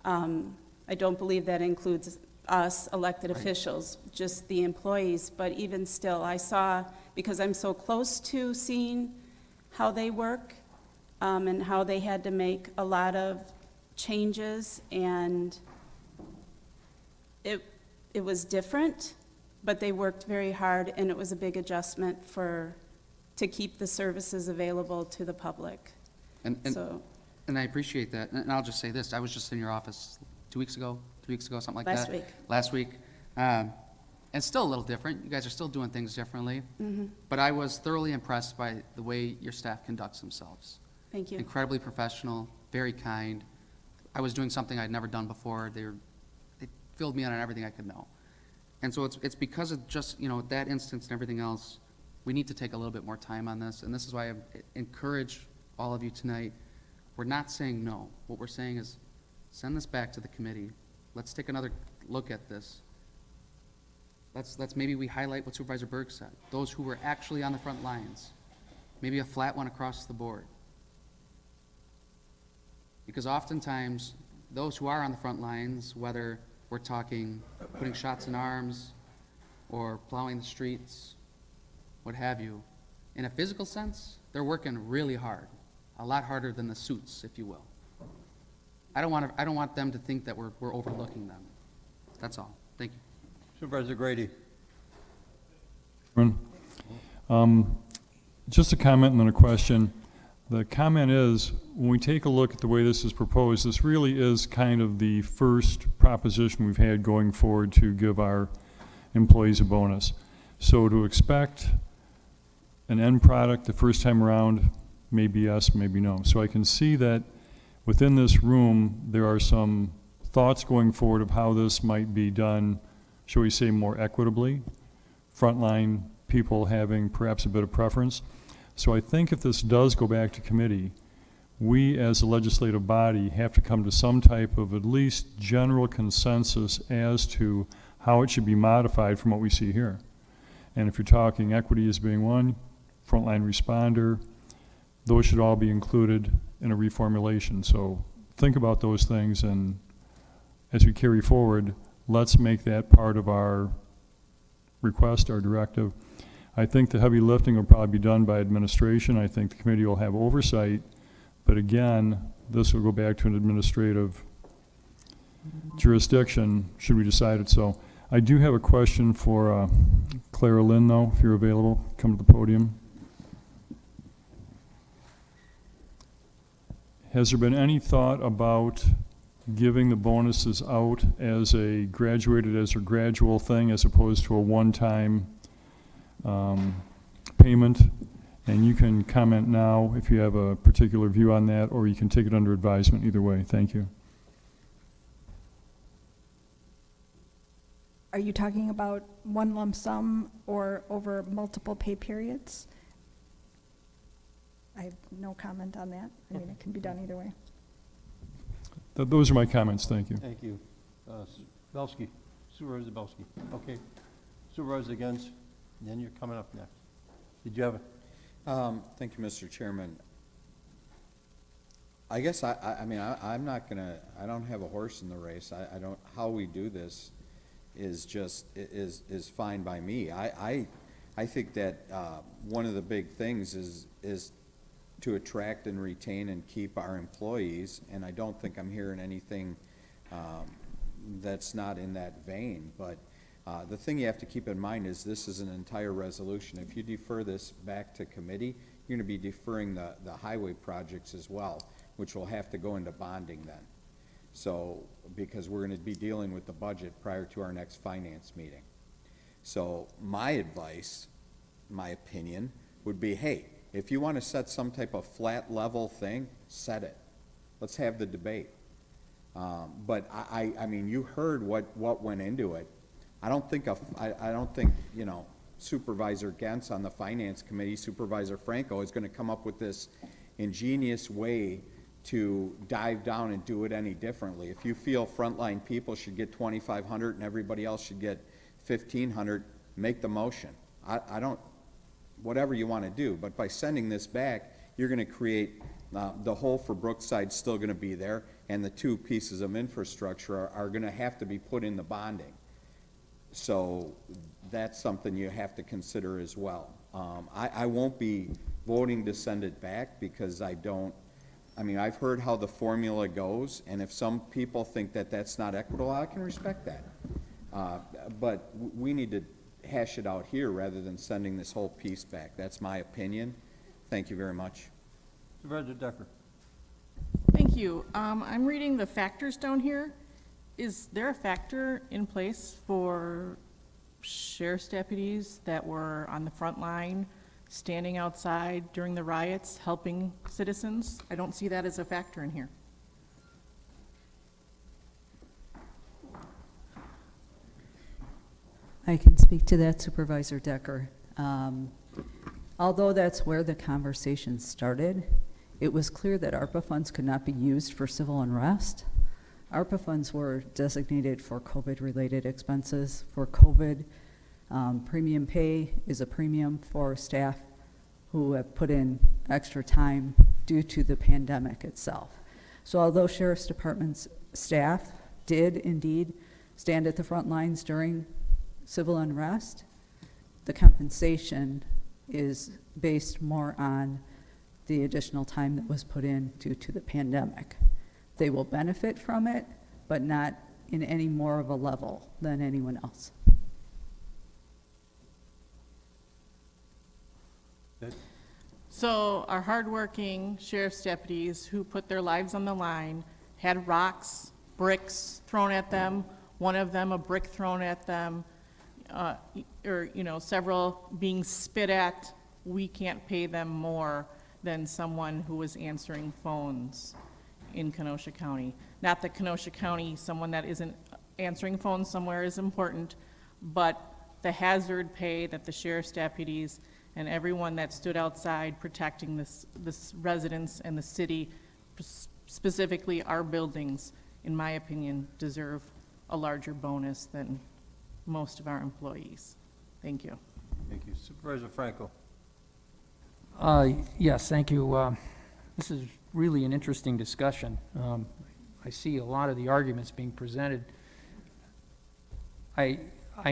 I don't believe that includes us elected officials, just the employees, but even still, I saw, because I'm so close to seeing how they work, and how they had to make a lot of changes, and it was different, but they worked very hard, and it was a big adjustment to keep the services available to the public. And I appreciate that, and I'll just say this, I was just in your office 2 weeks ago, 3 weeks ago, something like that. Last week. It's still a little different, you guys are still doing things differently, but I was thoroughly impressed by the way your staff conducts themselves. Thank you. Incredibly professional, very kind. I was doing something I'd never done before. They filled me in on everything I could know. And so it's because of just, that instance and everything else, we need to take a little bit more time on this. And this is why I encourage all of you tonight. We're not saying no. What we're saying is send this back to the committee. Let's take another look at this. Let's maybe we highlight what Supervisor Berg said. Those who were actually on the front lines. Maybe a flat one across the board. Because oftentimes, those who are on the front lines, whether we're talking putting shots in arms or plowing the streets, what have you, in a physical sense, they're working really hard, a lot harder than the suits, if you will. I don't want them to think that we're overlooking them. That's all. Thank you. Supervisor Grady. Just a comment and then a question. The comment is, when we take a look at the way this is proposed, this really is kind of the first proposition we've had going forward to give our employees a bonus. So to expect an end product the first time around, maybe yes, maybe no. So I can see that within this room, there are some thoughts going forward of how this might be done, shall we say, more equitably, frontline people having perhaps a bit of preference. So I think if this does go back to committee, we as a legislative body have to come to some type of at least general consensus as to how it should be modified from what we see here. And if you're talking equity as being one, frontline responder, those should all be included in a reformulation. So think about those things, and as we carry forward, let's make that part of our request, our directive. I think the heavy lifting will probably be done by administration. I think the committee will have oversight, but again, this will go back to an administrative jurisdiction, should we decide it so. I do have a question for Clara Lynn, though, if you're available, come to the podium. Has there been any thought about giving the bonuses out as a gradual thing as opposed to a one-time payment? And you can comment now if you have a particular view on that, or you can take it under advisement. Either way, thank you. Are you talking about one lump sum or over multiple pay periods? I have no comment on that. I mean, it can be done either way. Those are my comments. Thank you. Thank you. Belsky, Supervisor Belsky. Okay. Supervisor against, and then you're coming up next. Did you have a? Thank you, Mr. Chairman. I guess I'm not gonna, I don't have a horse in the race. I don't, how we do this is just, is fine by me. I think that one of the big things is to attract and retain and keep our employees, and I don't think I'm hearing anything that's not in that vein. But the thing you have to keep in mind is this is an entire resolution. If you defer this back to committee, you're going to be deferring the highway projects as well, which will have to go into bonding then. So, because we're going to be dealing with the budget prior to our next finance meeting. So my advice, my opinion, would be, hey, if you want to set some type of flat level thing, set it. Let's have the debate. But I mean, you heard what went into it. I don't think, you know, Supervisor Gentz on the Finance Committee, Supervisor Franco is going to come up with this ingenious way to dive down and do it any differently. If you feel frontline people should get $2,500 and everybody else should get $1,500, make the motion. I don't, whatever you want to do, but by sending this back, you're going to create, the hole for Brookside still going to be there, and the two pieces of infrastructure are going to have to be put in the bonding. So that's something you have to consider as well. I won't be voting to send it back because I mean, I've heard how the formula goes, and if some people think that that's not equitable, I can respect that. But we need to hash it out here rather than sending this whole piece back. That's my opinion. Thank you very much. Supervisor Decker. Thank you. I'm reading the factors down here. Is there a factor in place for sheriff's deputies that were on the front line, standing outside during the riots, helping citizens? I don't see that as a factor in here. I can speak to that, Supervisor Decker. Although that's where the conversation started, it was clear that ARPA funds could not be used for civil unrest. ARPA funds were designated for COVID-related expenses. For COVID, premium pay is a premium for staff who have put in extra time due to the pandemic itself. So although Sheriff's Department's staff did indeed stand at the front lines during civil unrest, the compensation is based more on the additional time that was put in due to the pandemic. They will benefit from it, but not in any more of a level than anyone else. So our hardworking sheriff's deputies who put their lives on the line had rocks, bricks thrown at them, one of them a brick thrown at them, or, you know, several being spit at. We can't pay them more than someone who was answering phones in Kenosha County. Not that Kenosha County, someone that isn't answering phones somewhere is important, but the hazard pay that the sheriff's deputies and everyone that stood outside protecting this residents and the city, specifically our buildings, in my opinion, deserve a larger bonus than most of our employees. Thank you. Thank you. Supervisor Franco. Yes, thank you. This is really an interesting discussion. I see a lot of the arguments being presented. I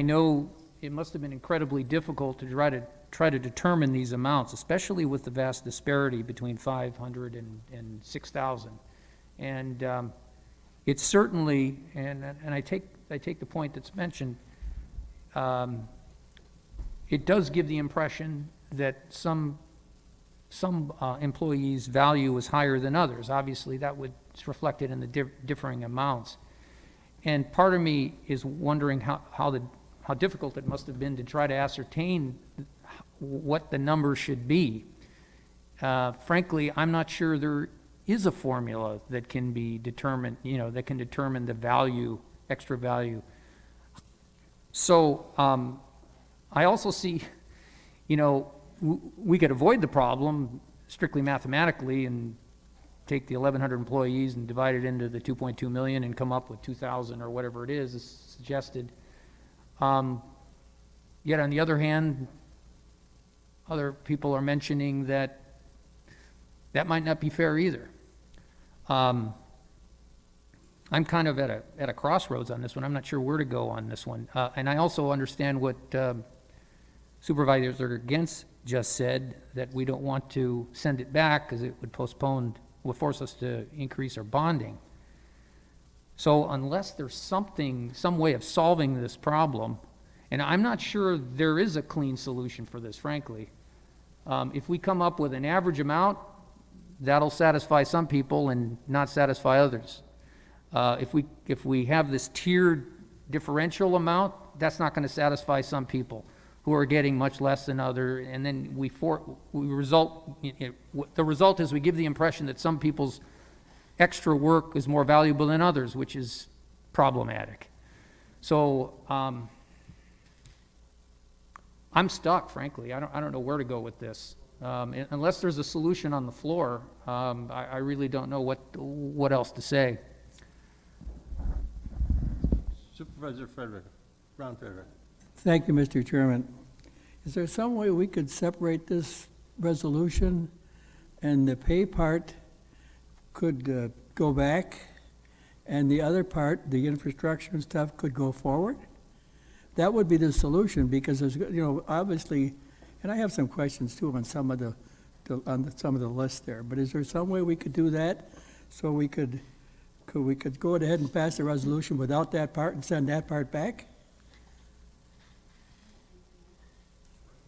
know it must have been incredibly difficult to try to determine these amounts, especially with the vast disparity between 500 and 6,000. And it's certainly, and I take the point that's mentioned, it does give the impression that some employees' value is higher than others. Obviously, it's reflected in the differing amounts. And part of me is wondering how difficult it must have been to try to ascertain what the number should be. Frankly, I'm not sure there is a formula that can be determined, that can determine the value, extra value. So I also see, we could avoid the problem strictly mathematically and take the 1,100 employees and divide it into the 2.2 million and come up with 2,000 or whatever it is suggested. Yet on the other hand, other people are mentioning that might not be fair either. I'm kind of at a crossroads on this one. I'm not sure where to go on this one. And I also understand what Supervisor Against just said, that we don't want to send it back because it would force us to increase our bonding. So unless there's some way of solving this problem, and I'm not sure there is a clean solution for this, frankly. If we come up with an average amount, that'll satisfy some people and not satisfy others. If we have this tiered differential amount, that's not going to satisfy some people who are getting much less than others, and then the result is we give the impression that some people's extra work is more valuable than others, which is problematic. So I'm stuck, frankly. I don't know where to go with this. Unless there's a solution on the floor, I really don't know what else to say. Supervisor Frederick, Brown Frederick. Thank you, Mr. Chairman. Is there some way we could separate this resolution and the pay part could go back and the other part, the infrastructure and stuff, could go forward? That would be the solution, because there's, obviously, and I have some questions too on some of the list there, but is there some way we could do that so we could go ahead and pass the resolution without that part and send that part back?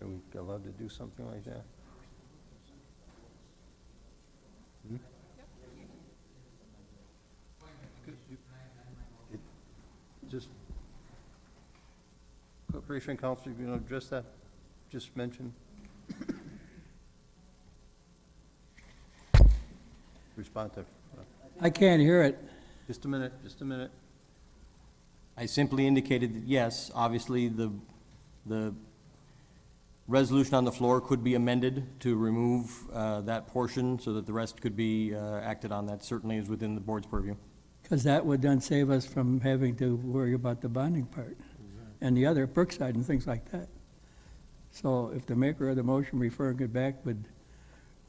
Are we allowed to do something like that? Hmm? Just, Corporation Counsel, you going to address that? Just mention. Respond to. I can't hear it. Just a minute, just a minute. I simply indicated that, yes, obviously, the resolution on the floor could be amended to remove that portion so that the rest could be acted on. That certainly is within the board's purview. Because that would then save us from having to worry about the bonding part and the other, Brookside and things like that. So if the maker of the motion referring it back would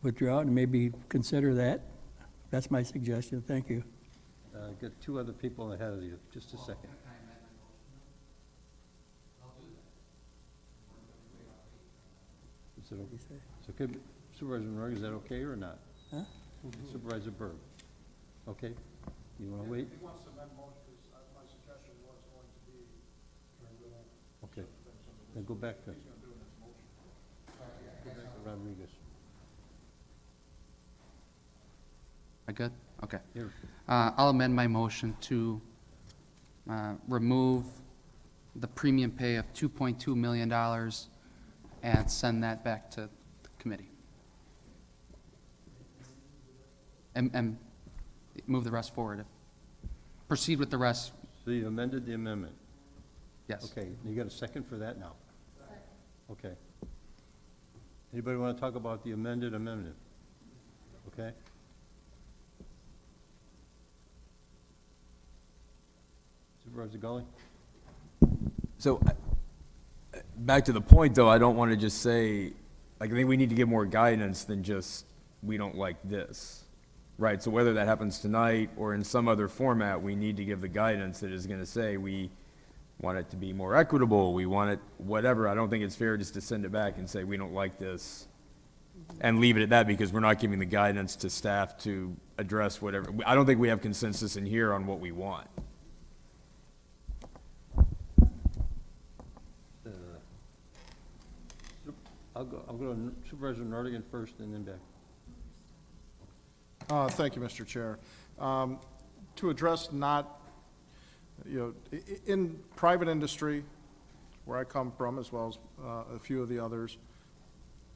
withdraw and maybe consider that, that's my suggestion. Thank you. Got two other people ahead of you. Just a second. Is it okay? So could, Supervisor Monroe, is that okay or not? Huh? Supervisor Berg. Okay? You want to wait? He wants to amend motion, because my suggestion was going to be turned around. Okay. Then go back to. He's going to do it in his motion. Go back to Rodriguez. I good? Okay. Here. I'll amend my motion to remove the premium pay of $2.2 million and send that back to the committee. And move the rest forward. Proceed with the rest. So you amended the amendment? Yes. Okay, you got a second for that now? Okay. Anybody want to talk about the amended amendment? Okay? So back to the point, though, I don't want to just say, like, I think we need to give more guidance than just, we don't like this, right? So whether that happens tonight or in some other format, we need to give the guidance that is going to say we want it to be more equitable, we want it whatever. I don't think it's fair just to send it back and say we don't like this and leave it at that, because we're not giving the guidance to staff to address whatever. I don't think we have consensus in here on what we want. I'll go to Supervisor Nordigan first and then back. Thank you, Mr. Chair. To address in private industry, where I come from, as well as a few of the others,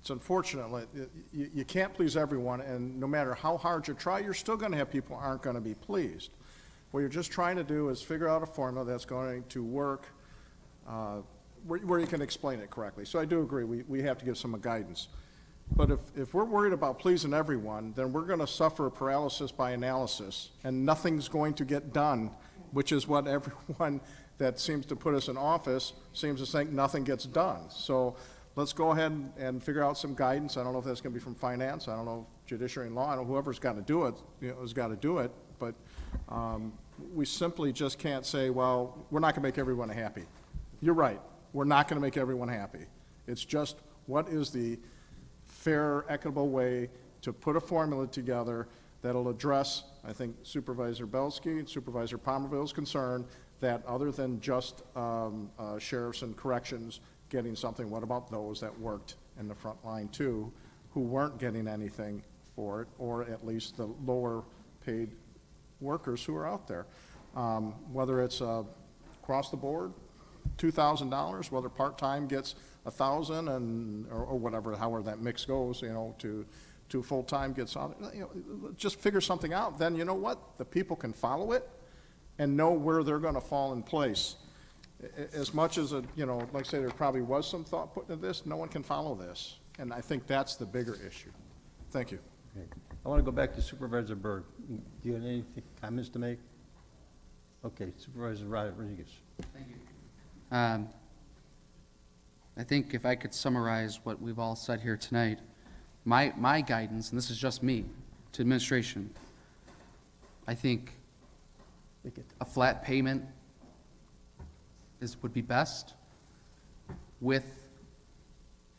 it's unfortunate, you can't please everyone, and no matter how hard you try, you're still going to have people who aren't going to be pleased. What you're just trying to do is figure out a formula that's going to work where you can explain it correctly. So I do agree, we have to give some guidance. But if we're worried about pleasing everyone, then we're going to suffer paralysis by analysis, and nothing's going to get done, which is what everyone that seems to put us in office seems to think nothing gets done. So let's go ahead and figure out some guidance. I don't know if that's going to be from finance. I don't know, judiciary and law. I don't know, whoever's got to do it, has got to do it. But we simply just can't say, well, we're not going to make everyone happy. You're right. We're not going to make everyone happy. It's just, what is the fair, equitable way to put a formula together that'll address, I think, Supervisor Belsky and Supervisor Palmerville's concern that other than just sheriffs and corrections getting something, what about those that worked in the front line too, who weren't getting anything for it, or at least the lower paid workers who are out there? Whether it's across the board, $2,000, whether part-time gets $1,000 and or whatever, however that mix goes, to full-time gets on, just figure something out. Then you know what? The people can follow it and know where they're going to fall in place. As much as like I say, there probably was some thought put into this, no one can follow this. And I think that's the bigger issue. Thank you. Okay. I want to go back to Supervisor Berg. Do you have any comments to make? Okay, Supervisor Rodriguez. Thank you. I think if I could summarize what we've all said here tonight, my guidance, and this is just me, to administration, I think a flat payment would be best, with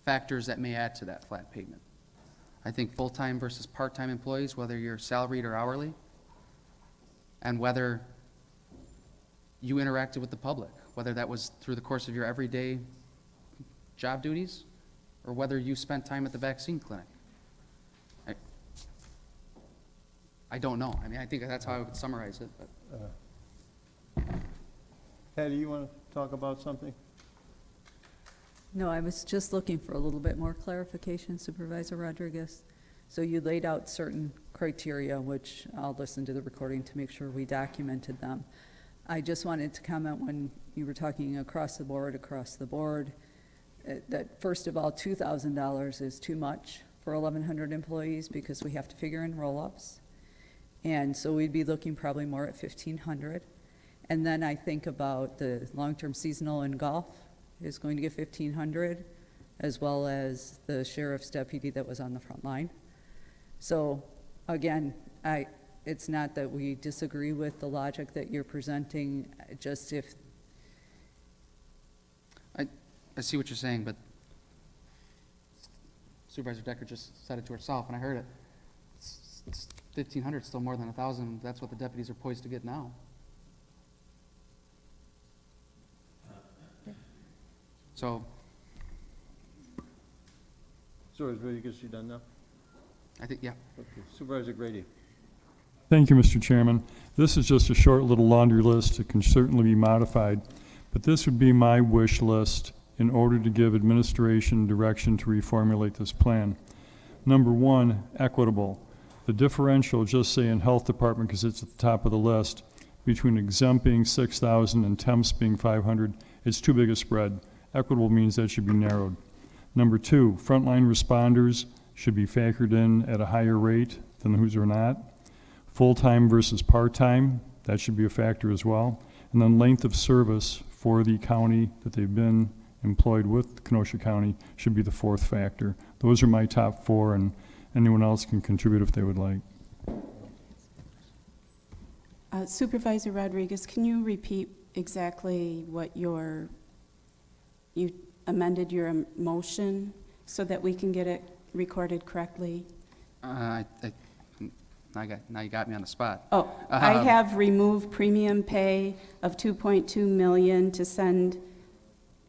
factors that may add to that flat payment. I think full-time versus part-time employees, whether you're salaried or hourly, and whether you interacted with the public, whether that was through the course of your everyday job duties, or whether you spent time at the vaccine clinic. I don't know. I mean, I think that's how I would summarize it. But. Patty, you want to talk about something? No, I was just looking for a little bit more clarification, Supervisor Rodriguez. So you laid out certain criteria, which I'll listen to the recording to make sure we documented them. I just wanted to comment when you were talking across the board, that first of all, $2,000 is too much for 1,100 employees because we have to figure in roll-ups. And so we'd be looking probably more at 1,500. And then I think about the long-term seasonal in golf is going to get 1,500, as well as the sheriff's deputy that was on the front line. So again, it's not that we disagree with the logic that you're presenting, just if. I see what you're saying, but Supervisor Decker just said it to herself, and I heard it. It's 1,500, still more than 1,000. That's what the deputies are poised to get now. So. Supervisor Rodriguez, you done now? I think, yeah. Okay, Supervisor Grady. Thank you, Mr. Chairman. This is just a short little laundry list. It can certainly be modified, but this would be my wish list in order to give administration direction to reformulate this plan. Number one, equitable. The differential, just say in health department, because it's at the top of the list, between exempt being 6,000 and temps being 500, it's too big a spread. Equitable means that should be narrowed. Number two, frontline responders should be factored in at a higher rate than whose are not. Full-time versus part-time, that should be a factor as well. And then length of service for the county that they've been employed with Kenosha County should be the fourth factor. Those are my top four, and anyone else can contribute if they would like. Supervisor Rodriguez, can you repeat exactly what you amended your motion so that we can get it recorded correctly? Now you got me on the spot. Oh, I have removed premium pay of 2.2 million to send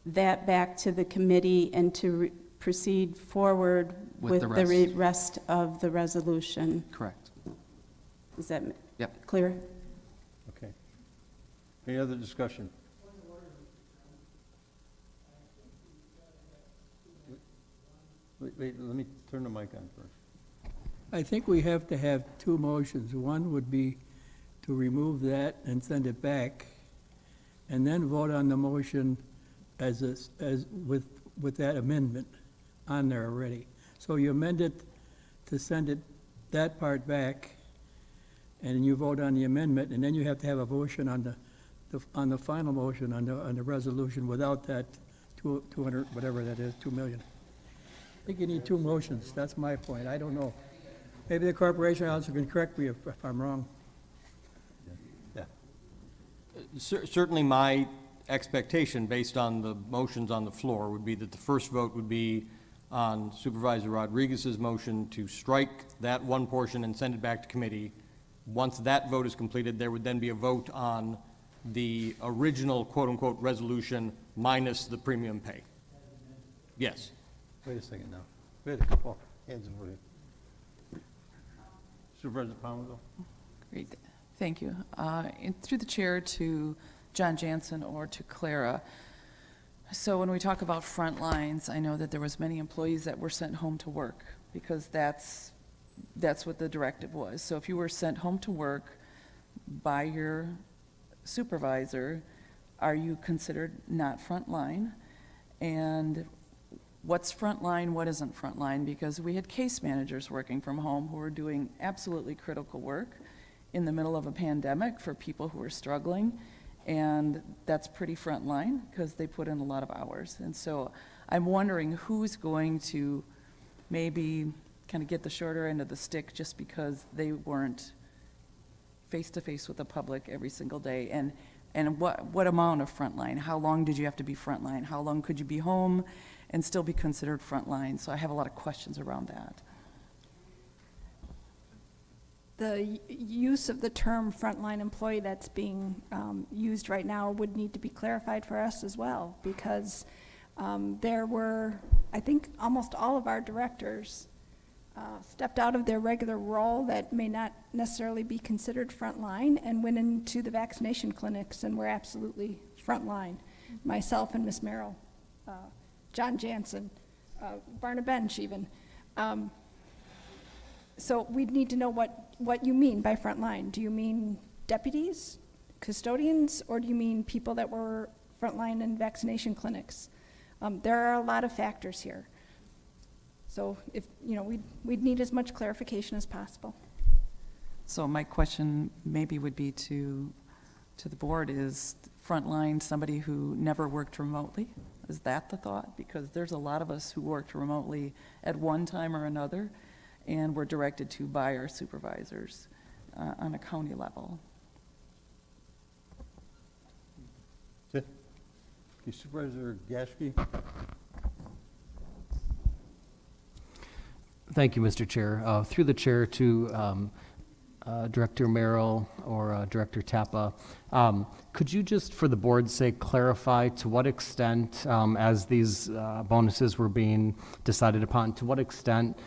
that back to the committee and to proceed forward with the rest of the resolution. Correct. Is that Yep. clear? Okay. Any other discussion? Wait, let me turn the mic on first. I think we have to have two motions. One would be to remove that and send it back, and then vote on the motion with that amendment on there already. So you amend it to send that part back, and you vote on the amendment, and then you have to have a motion on the final motion on the resolution without that 200, whatever that is, 2 million. I think you need two motions. That's my point. I don't know. Maybe the Corporation Council can correct me if I'm wrong. Yeah. Certainly my expectation, based on the motions on the floor, would be that the first vote would be on Supervisor Rodriguez's motion to strike that one portion and send it back to committee. Once that vote is completed, there would then be a vote on the original quote-unquote resolution minus the premium pay. Yes. Wait a second now. Wait a couple hands over here. Supervisor Palmerville? Great, thank you. Through the chair to John Jansen or to Clara. So when we talk about front lines, I know that there was many employees that were sent home to work because that's what the directive was. So if you were sent home to work by your supervisor, are you considered not front line? And what's front line, what isn't front line? Because we had case managers working from home who were doing absolutely critical work in the middle of a pandemic for people who were struggling, and that's pretty front line because they put in a lot of hours. And so I'm wondering who's going to maybe kind of get the shorter end of the stick just because they weren't face-to-face with the public every single day, and what amount of frontline? How long did you have to be frontline? How long could you be home and still be considered frontline? So I have a lot of questions around that. The use of the term frontline employee that's being used right now would need to be clarified for us as well, because there were, I think, almost all of our directors stepped out of their regular role that may not necessarily be considered frontline and went into the vaccination clinics and were absolutely frontline. Myself and Miss Merrill, John Jansen, Barna Bench even. So we'd need to know what you mean by frontline. Do you mean deputies, custodians, or do you mean people that were frontline in vaccination clinics? There are a lot of factors here. So if, we'd need as much clarification as possible. So my question maybe would be to the board, is frontline somebody who never worked remotely? Is that the thought? Because there's a lot of us who worked remotely at one time or another and were directed to by our supervisors on a county level. Okay, Supervisor Gaschke? Thank you, Mr. Chair. Through the chair to Director Merrill or Director Tappa, could you just, for the board's sake, clarify to what extent, as these bonuses were being decided upon, to what extent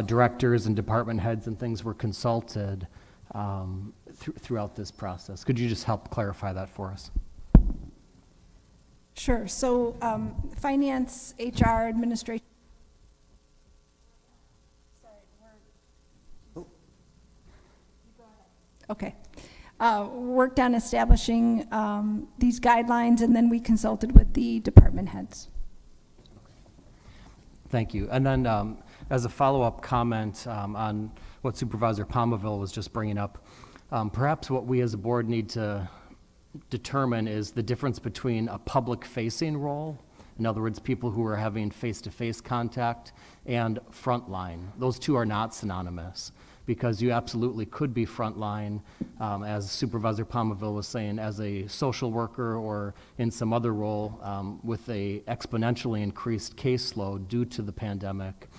directors and department heads and things were consulted throughout this process? Could you just help clarify that for us? Sure. So finance, HR, administration. Okay. Worked on establishing these guidelines, and then we consulted with the department heads. Thank you. And then as a follow-up comment on what Supervisor Palmerville was just bringing up, perhaps what we as a board need to determine is the difference between a public-facing role In other words, people who are having face-to-face contact, and frontline. Those two are not synonymous, because you absolutely could be frontline, as Supervisor Palmaville was saying, as a social worker or in some other role with a exponentially increased caseload due to the pandemic,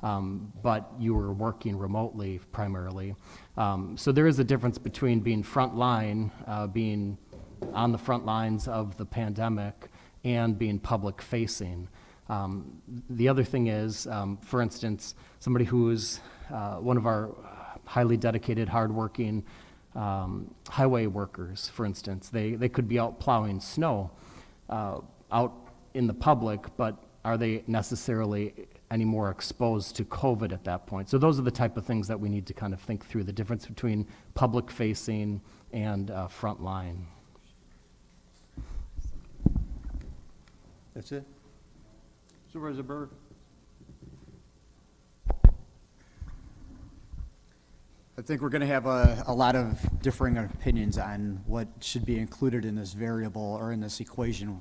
but you were working remotely primarily. So there is a difference between being frontline, being on the front lines of the pandemic, and being public-facing. The other thing is, for instance, somebody who is one of our highly dedicated, hardworking highway workers, for instance. They could be out plowing snow out in the public, but are they necessarily any more exposed to COVID at that point? So those are the type of things that we need to kind of think through, the difference between public-facing and frontline. That's it? Supervisor Berg? I think we're going to have a lot of differing opinions on what should be included in this variable or in this equation.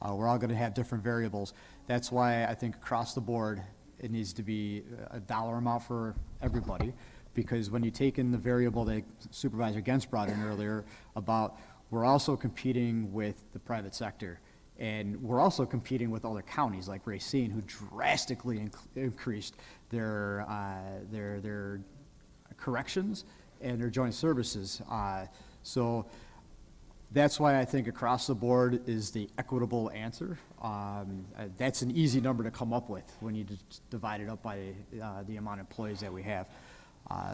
We're all going to have different variables. That's why I think across the board, it needs to be a dollar amount for everybody, because when you take in the variable that Supervisor Gens brought in earlier about we're also competing with the private sector, and we're also competing with other counties like Racine, who drastically increased their corrections and their joint services. So that's why I think across the board is the equitable answer. That's an easy number to come up with when you just divide it up by the amount of employees that we have.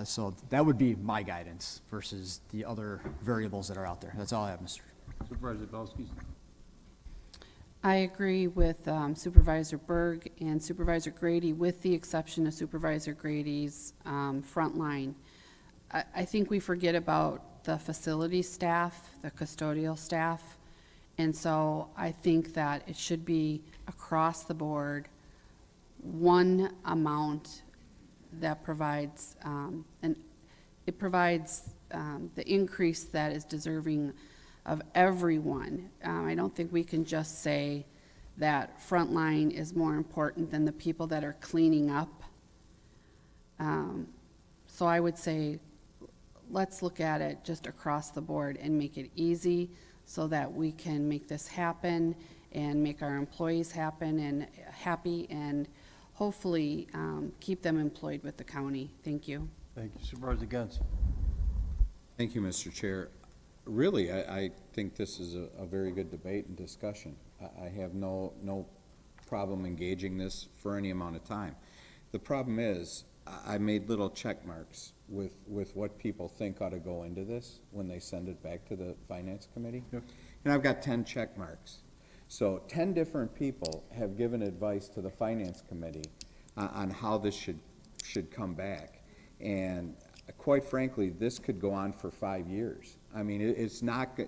So that would be my guidance versus the other variables that are out there. That's all I have, Mr. Supervisor Belsky? I agree with Supervisor Berg and Supervisor Grady, with the exception of Supervisor Grady's front line. I think we forget about the facility staff, the custodial staff, and so I think that it should be across the board one amount that provides, and it provides the increase that is deserving of everyone. I don't think we can just say that frontline is more important than the people that are cleaning up. So I would say, let's look at it just across the board and make it easy so that we can make this happen and make our employees happy and hopefully keep them employed with the county. Thank you. Thank you. Supervisor Gens? Thank you, Mr. Chair. Really, I think this is a very good debate and discussion. I have no problem engaging this for any amount of time. The problem is, I made little check marks with what people think ought to go into this when they send it back to the Finance Committee. Yep. And I've got 10 check marks. So 10 different people have given advice to the Finance Committee on how this should come back. And quite frankly, this could go on for 5 years. I mean, it's not,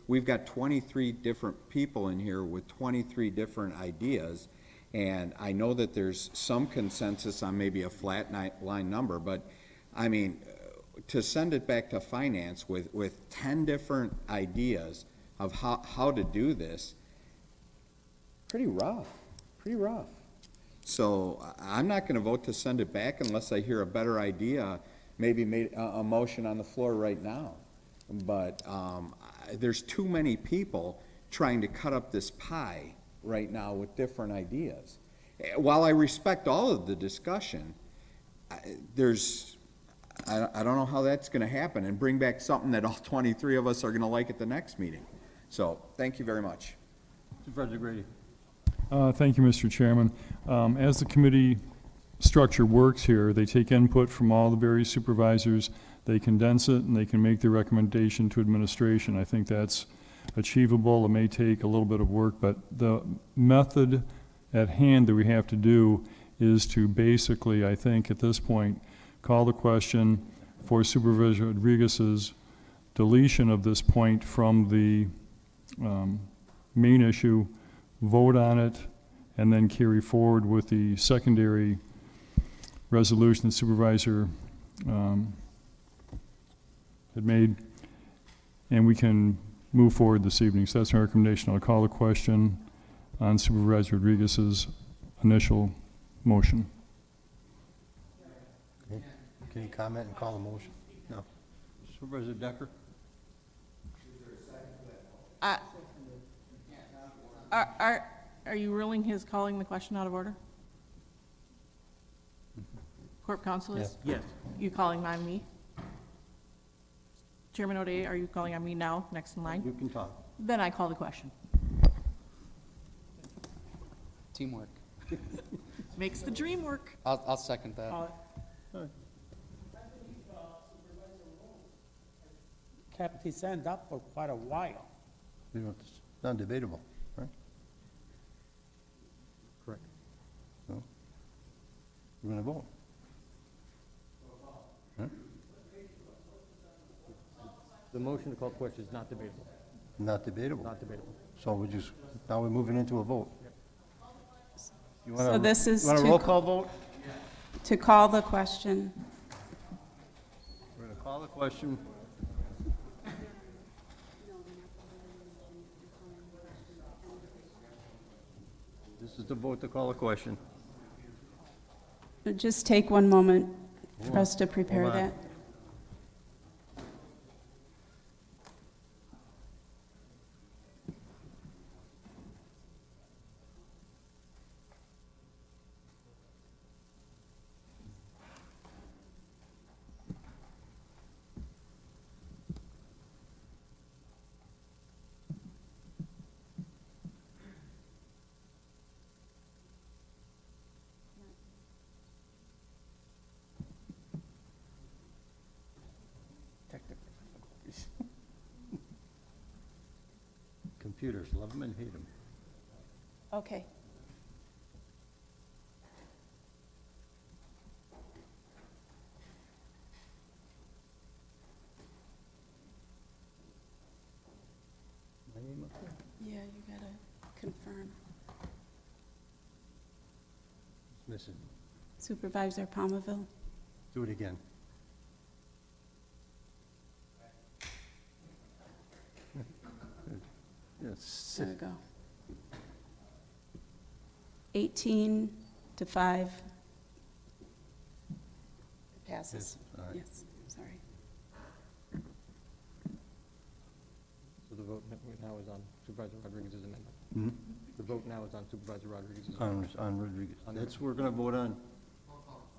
we've got 23 different people in here with 23 different ideas, and I know that there's some consensus on maybe a flat line number, but I mean, to send it back to finance with 10 different ideas of how to do this, pretty rough. So I'm not going to vote to send it back unless I hear a better idea, maybe made a motion on the floor right now. But there's too many people trying to cut up this pie right now with different ideas. While I respect all of the discussion, I don't know how that's going to happen and bring back something that all 23 of us are going to like at the next meeting. So thank you very much. Supervisor Grady? Thank you, Mr. Chairman. As the committee structure works here, they take input from all the various supervisors, they condense it, and they can make their recommendation to administration. I think that's achievable. It may take a little bit of work, but the method at hand that we have to do is to basically, I think at this point, call the question for Supervisor Rodriguez's deletion of this point from the main issue, vote on it, and then carry forward with the secondary resolution the supervisor had made, and we can move forward this evening. So that's my recommendation. I'll call the question. on Supervisor Rodriguez's initial motion. Okay. Can you comment and call the motion? No. Supervisor Decker? Are you ruling his calling the question out of order? Corp counsel is? Yes. You calling on me? Chairman O'Day, are you calling on me now, next in line? You can talk. Then I call the question. Teamwork. Makes the dream work. I'll second that. Kept his hand up for quite a while. You know, it's non-debatable, right? Correct. So, we're going to vote. Huh? The motion to call question is not debatable. Not debatable. Not debatable. So we just, now we're moving into a vote. You So this is You want a to roll c- call vote? To call the question. We're going to call the question. This is the vote to call a question. Just take one moment Hold for on. us to prepare Hold on. that. Computers, love them and hate them. Okay. My name up there? Yeah, you gotta confirm. It's missing. Supervisor Palmaville. Do it again. Yes. There we go. 18 to 5. It passes. Yes, all right. Yes, sorry. So the vote now is on Supervisor Rodriguez's amendment. Hmm? The vote now is on Supervisor Rodriguez's On amendment. on Rodriguez. That's, we're going to vote on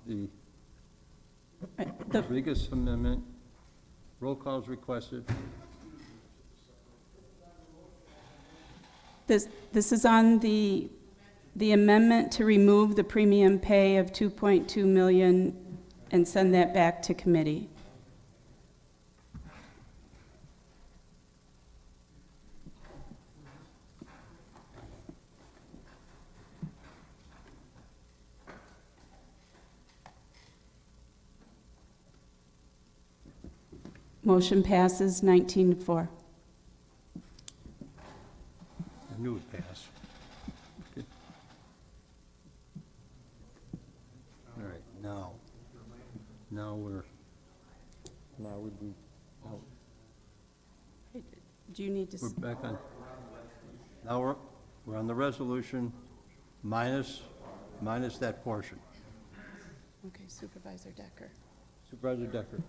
the The- Rodriguez amendment. Roll call is requested. This is on the amendment to remove the premium pay of 2.2 million and send that back to committee. Motion passes 19-4. I knew it passed. Okay. All right, now Do you need to? we're back on, now we're on the resolution minus that portion. Okay, Supervisor Decker. Supervisor Decker.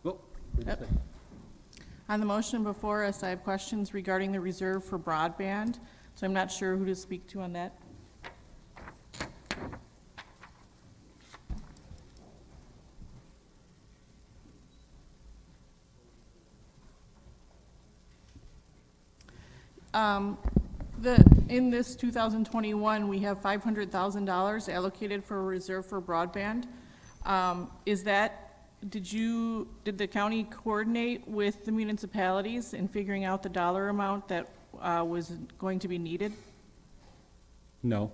Go. Yep. On the motion before us, I have questions regarding the reserve for broadband, so I'm not sure who to speak to on that. In this 2021, we have $500,000 allocated for a reserve for broadband. Is that, did the county coordinate with the municipalities in figuring out the dollar amount that was going to be needed? No.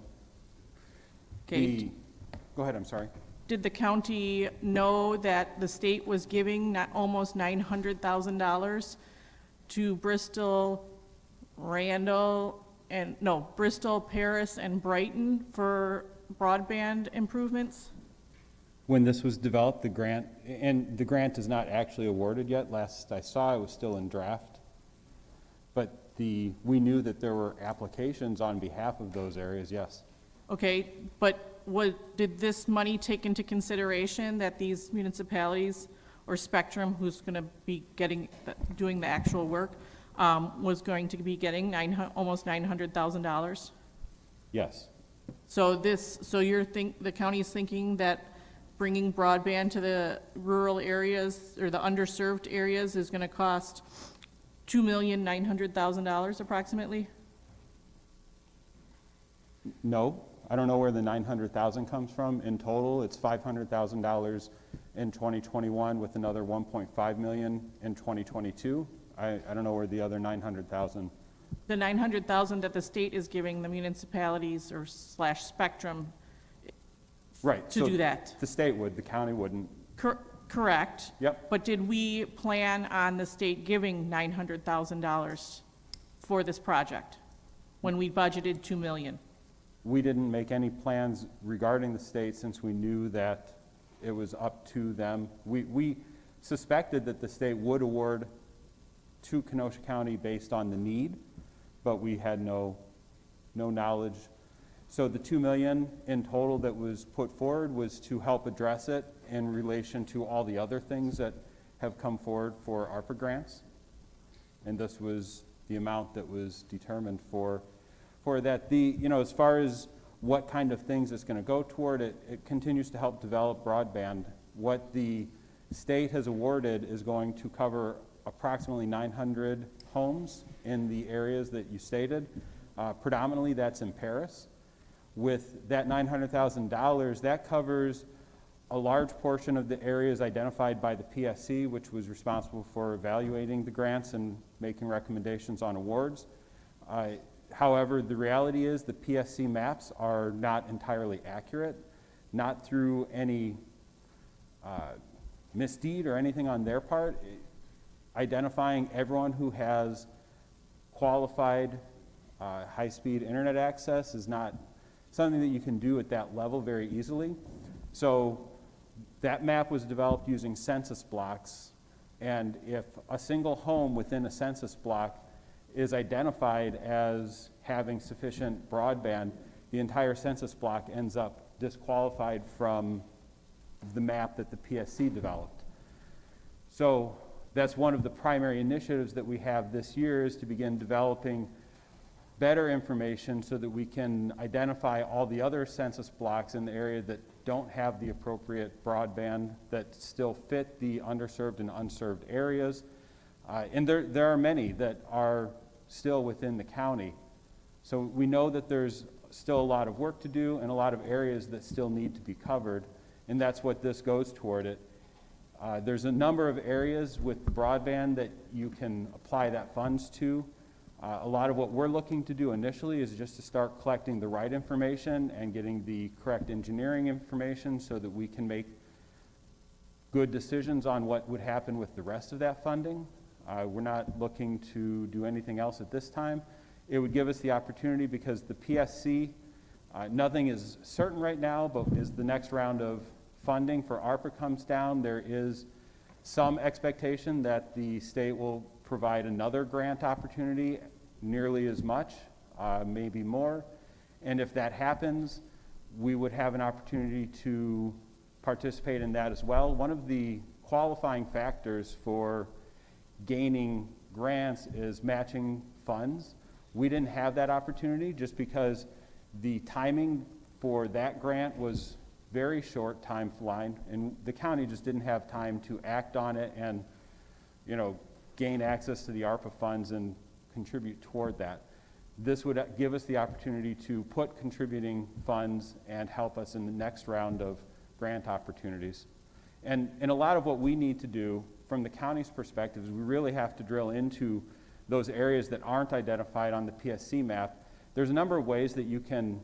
Okay. Go ahead, I'm sorry. Did the county know that the state was giving almost $900,000 to Bristol, Bristol, Paris, and Brighton for broadband improvements? When this was developed, the grant is not actually awarded yet. Last I saw, it was still in draft. But we knew that there were applications on behalf of those areas, yes. Okay, but did this money take into consideration that these municipalities or Spectrum, who's going to be doing the actual work, was going to be getting almost $900,000? Yes. So the county is thinking that bringing broadband to the rural areas or the underserved areas is going to cost $2,900,000 approximately? No, I don't know where the 900,000 comes from. In total, it's $500,000 in 2021 with another 1.5 million in 2022. I don't know where the other 900,000. The 900,000 that the state is giving the municipalities or / Spectrum Right. to so do that. The state would, the county wouldn't. Correct. Yep. But did we plan on the state giving $900,000 for this project when we budgeted $2 million? We didn't make any plans regarding the state since we knew that it was up to them. We suspected that the state would award to Kenosha County based on the need, but we had no knowledge. So the $2 million in total that was put forward was to help address it in relation to all the other things that have come forward for ARPA grants. And this was the amount that was determined for that. As far as what kind of things it's going to go toward, it continues to help develop broadband. What the state has awarded is going to cover approximately 900 homes in the areas that you stated. Predominantly that's in Paris. With that $900,000, that covers a large portion of the areas identified by the PSC, which was responsible for evaluating the grants and making recommendations on awards. However, the reality is the PSC maps are not entirely accurate, not through any misdeed or anything on their part. Identifying everyone who has qualified high-speed internet access is not something that you can do at that level very easily. So that map was developed using census blocks, and if a single home within a census block is identified as having sufficient broadband, the entire census block ends up disqualified from the map that the PSC developed. So that's one of the primary initiatives that we have this year, is to begin developing better information so that we can identify all the other census blocks in the area that don't have the appropriate broadband that still fit the underserved and unserved areas. And there are many that are still within the county. So we know that there's still a lot of work to do and a lot of areas that still need to be covered, and that's what this goes toward it. There's a number of areas with broadband that you can apply that funds to. A lot of what we're looking to do initially is just to start collecting the right information and getting the correct engineering information so that we can make good decisions on what would happen with the rest of that funding. We're not looking to do anything else at this time. It would give us the opportunity, because the PSC, nothing is certain right now, but as the next round of funding for ARPA comes down, there is some expectation that the state will provide another grant opportunity, nearly as much, maybe more. And if that happens, we would have an opportunity to participate in that as well. One of the qualifying factors for gaining grants is matching funds. We didn't have that opportunity just because the timing for that grant was very short timeline, and the county just didn't have time to act on it and, gain access to the ARPA funds and contribute toward that. This would give us the opportunity to put contributing funds and help us in the next round of grant opportunities. And a lot of what we need to do from the county's perspective is we really have to drill into those areas that aren't identified on the PSC map. There's a number of ways that you can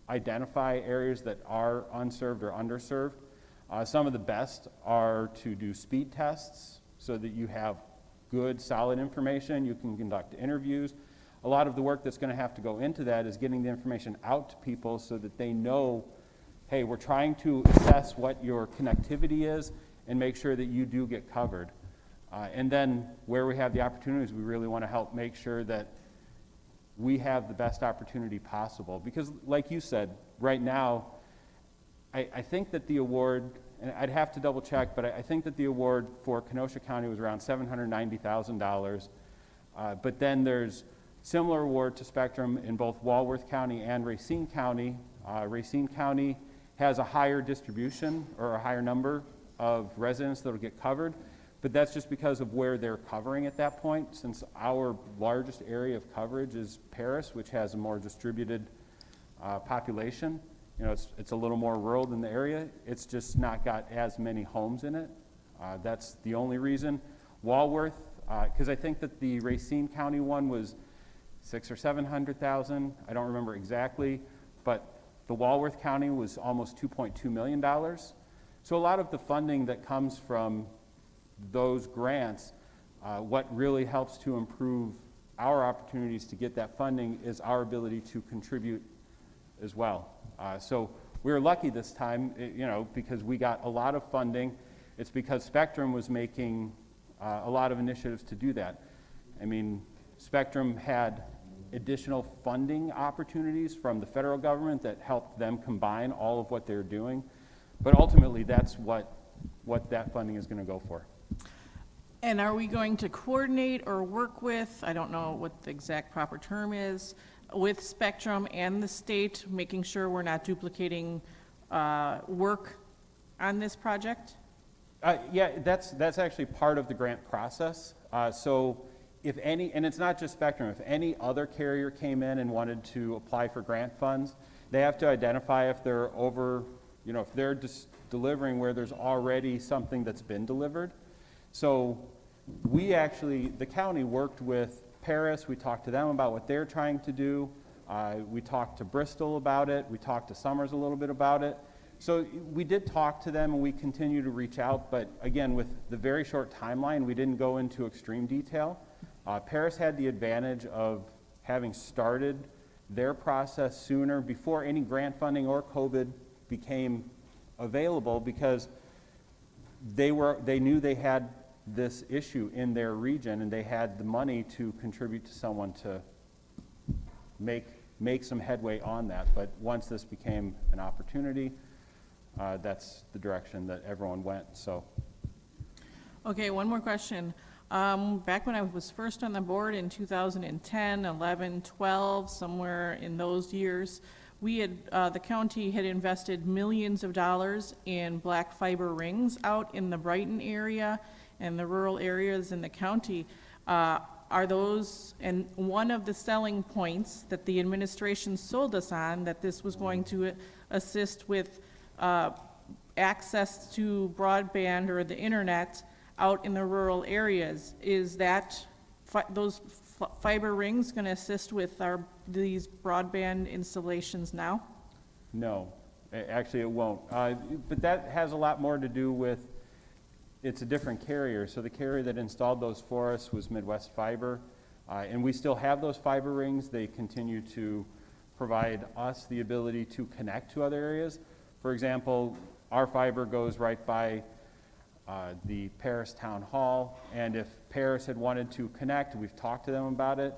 identify areas that are unserved or underserved. Some of the best are to do speed tests so that you have good, solid information. You can conduct interviews. A lot of the work that's going to have to go into that is getting the information out to people so that they know, hey, we're trying to assess what your connectivity is and make sure that you do get covered. And then where we have the opportunities, we really want to help make sure that we have the best opportunity possible. Because like you said, right now, I think that the award, and I'd have to double check, but I think that the award for Kenosha County was around $790,000. But then there's similar award to Spectrum in both Walworth County and Racine County. Racine County has a higher distribution or a higher number of residents that will get covered, but that's just because of where they're covering at that point. Since our largest area of coverage is Paris, which has a more distributed population. You know, it's a little more rural than the area. It's just not got as many homes in it. That's the only reason. Walworth, because I think that the Racine County one was 600,000 or 700,000. I don't remember exactly, but the Walworth County was almost $2.2 million. So a lot of the funding that comes from those grants, what really helps to improve our opportunities to get that funding is our ability to contribute as well. So we were lucky this time, you know, because we got a lot of funding. It's because Spectrum was making a lot of initiatives to do that. I mean, Spectrum had additional funding opportunities from the federal government that helped them combine all of what they're doing. But ultimately, that's what that funding is going to go for. And are we going to coordinate or work with, I don't know what the exact proper term is, with Spectrum and the state, making sure we're not duplicating work on this project? Yeah, that's actually part of the grant process. So if any, and it's not just Spectrum, if any other carrier came in and wanted to apply for grant funds, they have to identify if they're over, you know, if they're just delivering where there's already something that's been delivered. So we actually, the county worked with Paris. We talked to them about what they're trying to do. We talked to Bristol about it. We talked to Summers a little bit about it. So we did talk to them and we continue to reach out, but again, with the very short timeline, we didn't go into extreme detail. Paris had the advantage of having started their process sooner before any grant funding or COVID became available, because they knew they had this issue in their region and they had the money to contribute to someone to make some headway on that. But once this became an opportunity, that's the direction that everyone went. So, Okay, one more question. Back when I was first on the board in 2010, 11, 12, somewhere in those years, we had, the county had invested millions of dollars in black fiber rings out in the Brighton area and the rural areas in the county. Are those, and one of the selling points that the administration sold us on, that this was going to assist with access to broadband or the internet out in the rural areas, is that those fiber rings going to assist with these broadband installations now? no, actually it won't. But that has a lot more to do with, it's a different carrier. So the carrier that installed those for us was Midwest Fiber, and we still have those fiber rings. They continue to provide us the ability to connect to other areas. For example, our fiber goes right by the Paris Town Hall, and if Paris had wanted to connect, we've talked to them about it,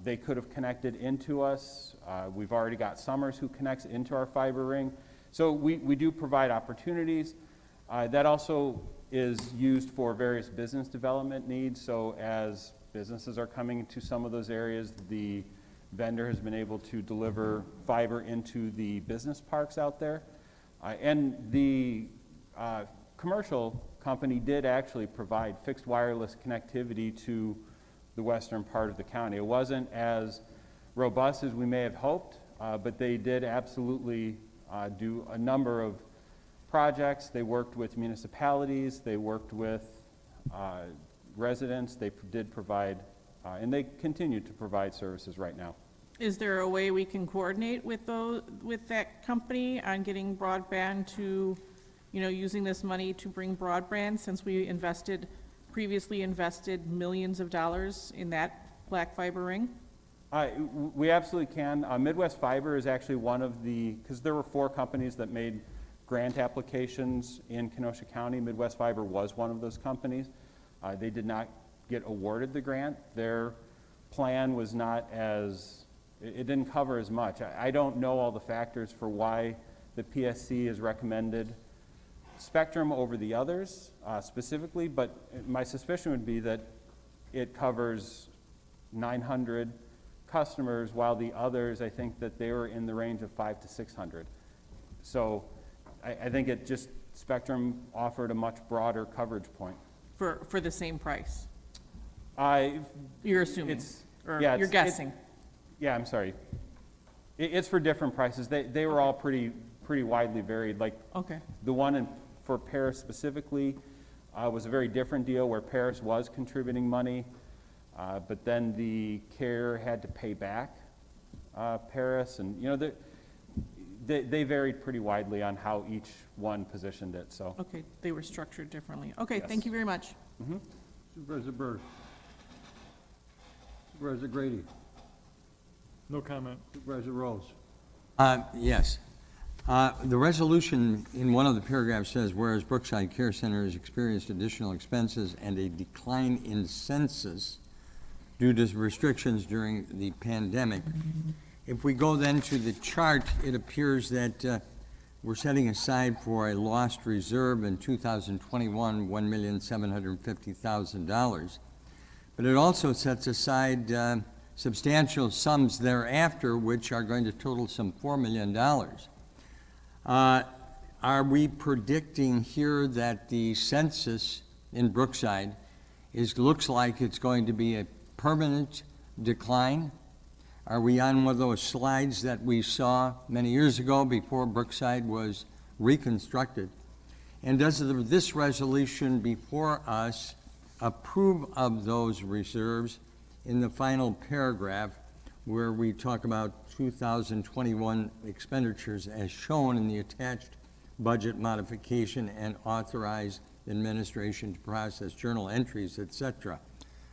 they could have connected into us. We've already got Summers who connects into our fiber ring. So we do provide opportunities. That also is used for various business development needs. So as businesses are coming to some of those areas, the vendor has been able to deliver fiber into the business parks out there. And the commercial company did actually provide fixed wireless connectivity to the western part of the county. It wasn't as robust as we may have hoped, but they did absolutely do a number of projects. They worked with municipalities, they worked with residents, they did provide, and they continue to provide services right now. Is there a way we can coordinate with that company on getting broadband to, you know, using this money to bring broadband, since we previously invested millions of dollars in that black fiber ring? We absolutely can. Midwest Fiber is actually one of the, because there were 4 companies that made grant applications in Kenosha County. Midwest Fiber was one of those companies. They did not get awarded the grant. Their plan was not as, it didn't cover as much. I don't know all the factors for why the PSC has recommended Spectrum over the others specifically, but my suspicion would be that it covers 900 customers, while the others, I think that they were in the range of 500 to 600. So I think it just, Spectrum offered a much broader coverage point. For the same price? I You're assuming, or yeah, you're guessing? Yeah, I'm sorry. It's for different prices. They were all pretty widely varied. Like Okay. the one for Paris specifically was a very different deal where Paris was contributing money, but then the carrier had to pay back Paris, and you know they varied pretty widely on how each one positioned it. So Okay, they were structured differently. Okay, Yes. thank you very much. Supervisor Byrd. Supervisor Grady. No comment. Supervisor Rose. Yes. The resolution in one of the paragraphs says, whereas Brookside Care Center has experienced additional expenses and a decline in census due to restrictions during the pandemic. If we go then to the chart, it appears that we're setting aside for a lost reserve in 2021, $1,750,000. But it also sets aside substantial sums thereafter, which are going to total some $4 million. Are we predicting here that the census in Brookside looks like it's going to be a permanent decline? Are we on one of those slides that we saw many years ago before Brookside was reconstructed? And does this resolution before us approve of those reserves in the final paragraph where we talk about 2021 expenditures as shown in the attached budget modification and authorize administration to process journal entries, etc.?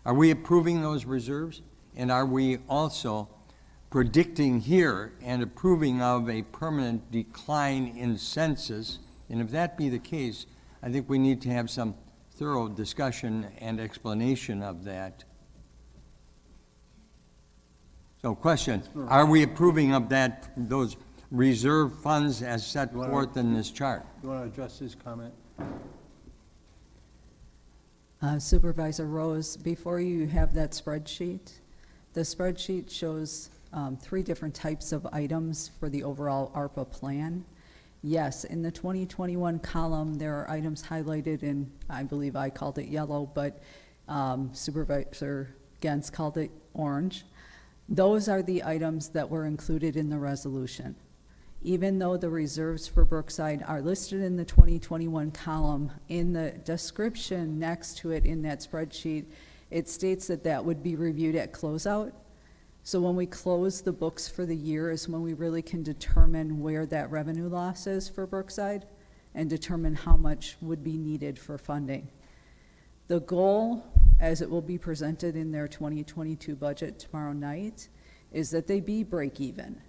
Are we approving those reserves? And are we also predicting here and approving of a permanent decline in census? And if that be the case, I think we need to have some thorough discussion and explanation of that. So question, are we approving of those reserve funds as set forth in this chart? You want to address his comment? Supervisor Rose, before you have that spreadsheet, the spreadsheet shows 3 different types of items for the overall ARPA plan. Yes, in the 2021 column, there are items highlighted in, I believe I called it yellow, but Supervisor Gens called it orange. Those are the items that were included in the resolution. Even though the reserves for Brookside are listed in the 2021 column, in the description next to it in that spreadsheet, it states that that would be reviewed at closeout. So when we close the books for the year is when we really can determine where that revenue loss is for Brookside and determine how much would be needed for funding. The goal, as it will be presented in their 2022 budget tomorrow night, is that they be break even.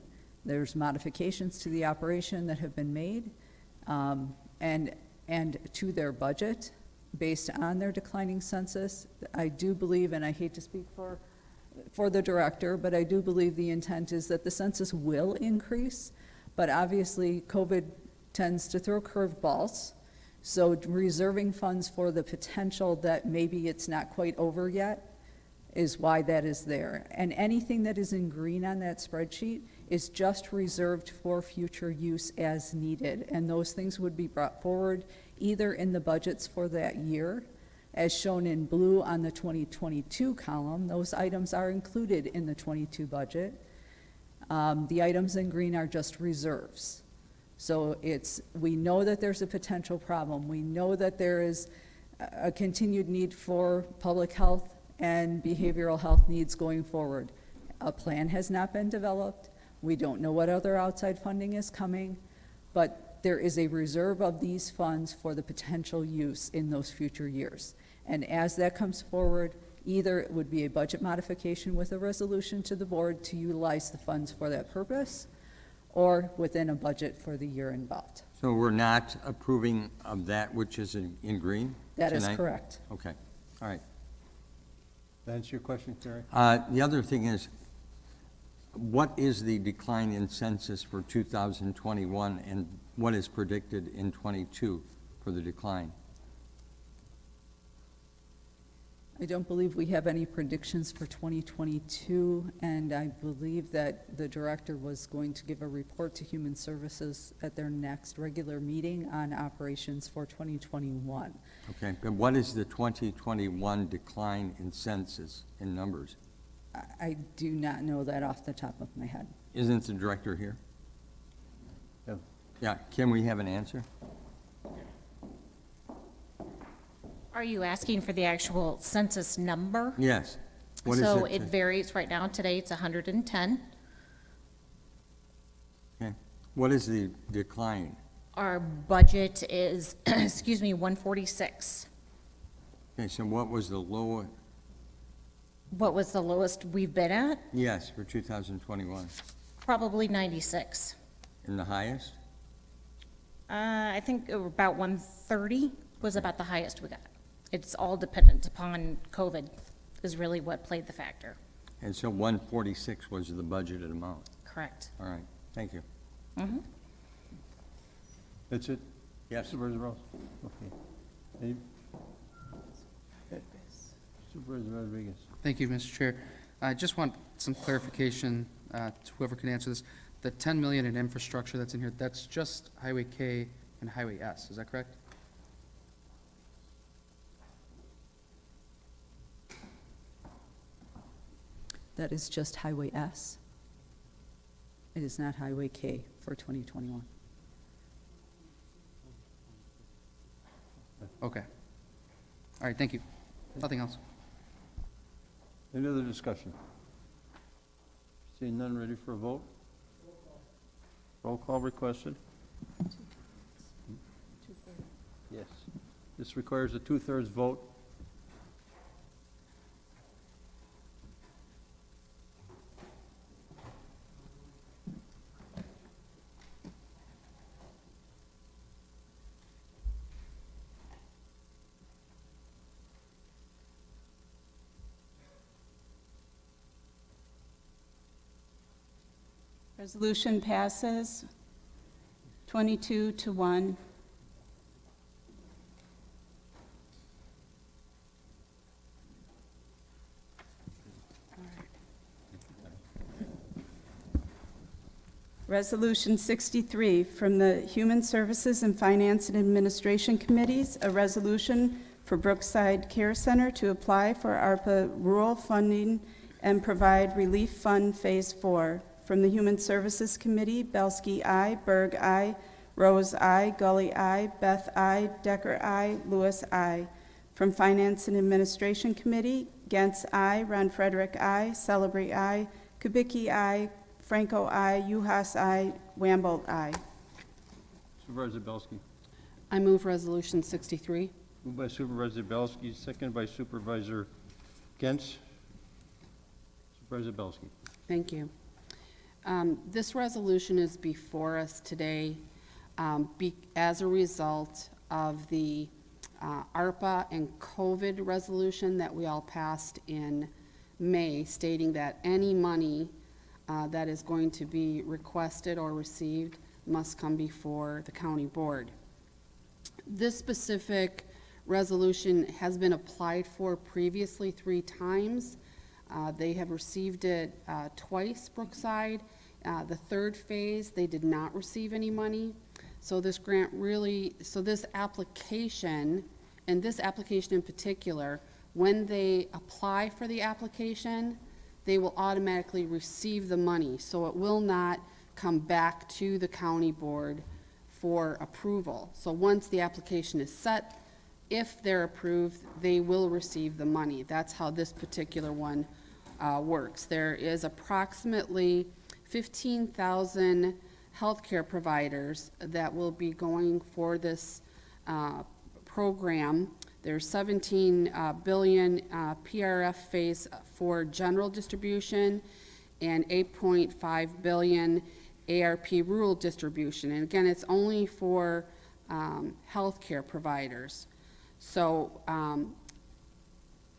There's modifications to the operation that have been made and to their budget based on their declining census. I do believe, and I hate to speak for the director, but I do believe the intent is that the census will increase, but obviously COVID tends to throw curveballs. So reserving funds for the potential that maybe it's not quite over yet is why that is there. And anything that is in green on that spreadsheet is just reserved for future use as needed. And those things would be brought forward either in the budgets for that year, as shown in blue on the 2022 column. Those items are included in the 22 budget. The items in green are just reserves. So we know that there's a potential problem. We know that there is a continued need for public health and behavioral health needs going forward. A plan has not been developed. We don't know what other outside funding is coming, but there is a reserve of these funds for the potential use in those future years. And as that comes forward, either it would be a budget modification with a resolution to the board to utilize the funds for that purpose, or within a budget for the year involved. So we're not approving of that which is in green That tonight? is correct. Okay, all right. That answer your question, Terry? The other thing is, what is the decline in census for 2021, and what is predicted in '22 for the decline? I don't believe we have any predictions for 2022, and I believe that the director was going to give a report to Human Services at their next regular meeting on operations for 2021. Okay, but what is the 2021 decline in census in numbers? I do not know that off the top of my head. Isn't the director here? Yeah. Yeah, can we have an answer? Are you asking for the actual census number? Yes. What is So it? it varies. Right now, today, it's 110. Okay. What is the decline? Our budget is, excuse me, 146. Okay, so what was the lower? What was the lowest we've been at? Yes, for 2021. Probably 96. And the highest? I think about 130 was about the highest we got. It's all dependent upon COVID is really what played the factor. And so 146 was the budgeted amount. Correct. All right, thank you. Mm-hmm. That's it? Yes. Supervisor Ross? Okay. Any- Supervisor Rodriguez? Thank you, Mr. Chair. I just want some clarification to whoever can answer this. The 10 million in infrastructure that's in here, that's just Highway K and Highway S, is that correct? That is just Highway S. It is not Highway K for 2021. Okay. All right, thank you. Nothing else. Any other discussion? Seeing none, ready for a vote? Roll call requested? Yes. This requires a two-thirds vote. Resolution passes 22-1. Resolution 63 from the Human Services and Finance and Administration Committees, a resolution for Brookside Care Center to apply for ARPA rural funding and provide relief fund Phase 4. From the Human Services Committee, Belsky, I, Berg, I, Rose, I, Gully, I, Beth, I, Decker, I, Lewis, I. From Finance and Administration Committee, Gentz, I, Ron Frederick, I, Celebrate, I, Kubicki, I, Franco, I, Uhas, I, Wambold, I. Supervisor Belsky. I move Resolution 63. Moved by Supervisor Belsky, seconded by Supervisor Gentz. Supervisor Belsky. Thank you. This resolution is before us today as a result of the ARPA and COVID resolution that we all passed in May, stating that any money that is going to be requested or received must come before the county board. This specific resolution has been applied for previously 3 times. They have received it twice, Brookside. The 3rd phase, they did not receive any money. So this grant really, so this application, and this application in particular, when they apply for the application, they will automatically receive the money. So it will not come back to the county board for approval. So once the application is set, if they're approved, they will receive the money. That's how this particular one works. There is approximately 15,000 healthcare providers that will be going for this program. There's 17 billion PRF phase for general distribution and 8.5 billion ARP rural distribution. And again, it's only for healthcare providers. So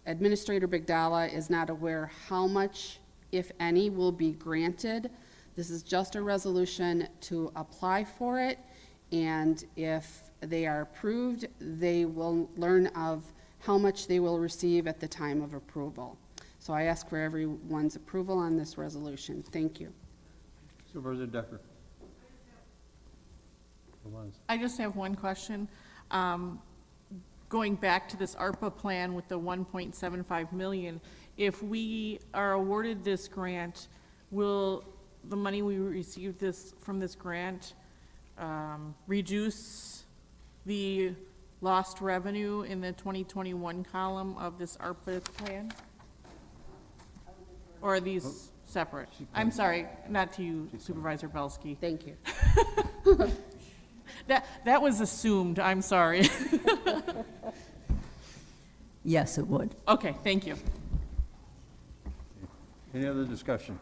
Administrator Bigdala is not aware how much, if any, will be granted. This is just a resolution to apply for it, and if they are approved, they will learn of how much they will receive at the time of approval. So I ask for everyone's approval on this resolution. Thank you. Supervisor Decker. I just have one question. Going back to this ARPA plan with the 1.75 million, if we are awarded this grant, will the money we receive from this grant reduce the lost revenue in the 2021 column of this ARPA plan? Or are these separate? I'm sorry, not to you, Supervisor Belsky. Thank you. That was assumed, I'm sorry. Yes, it would. Okay, thank you. Any other discussion?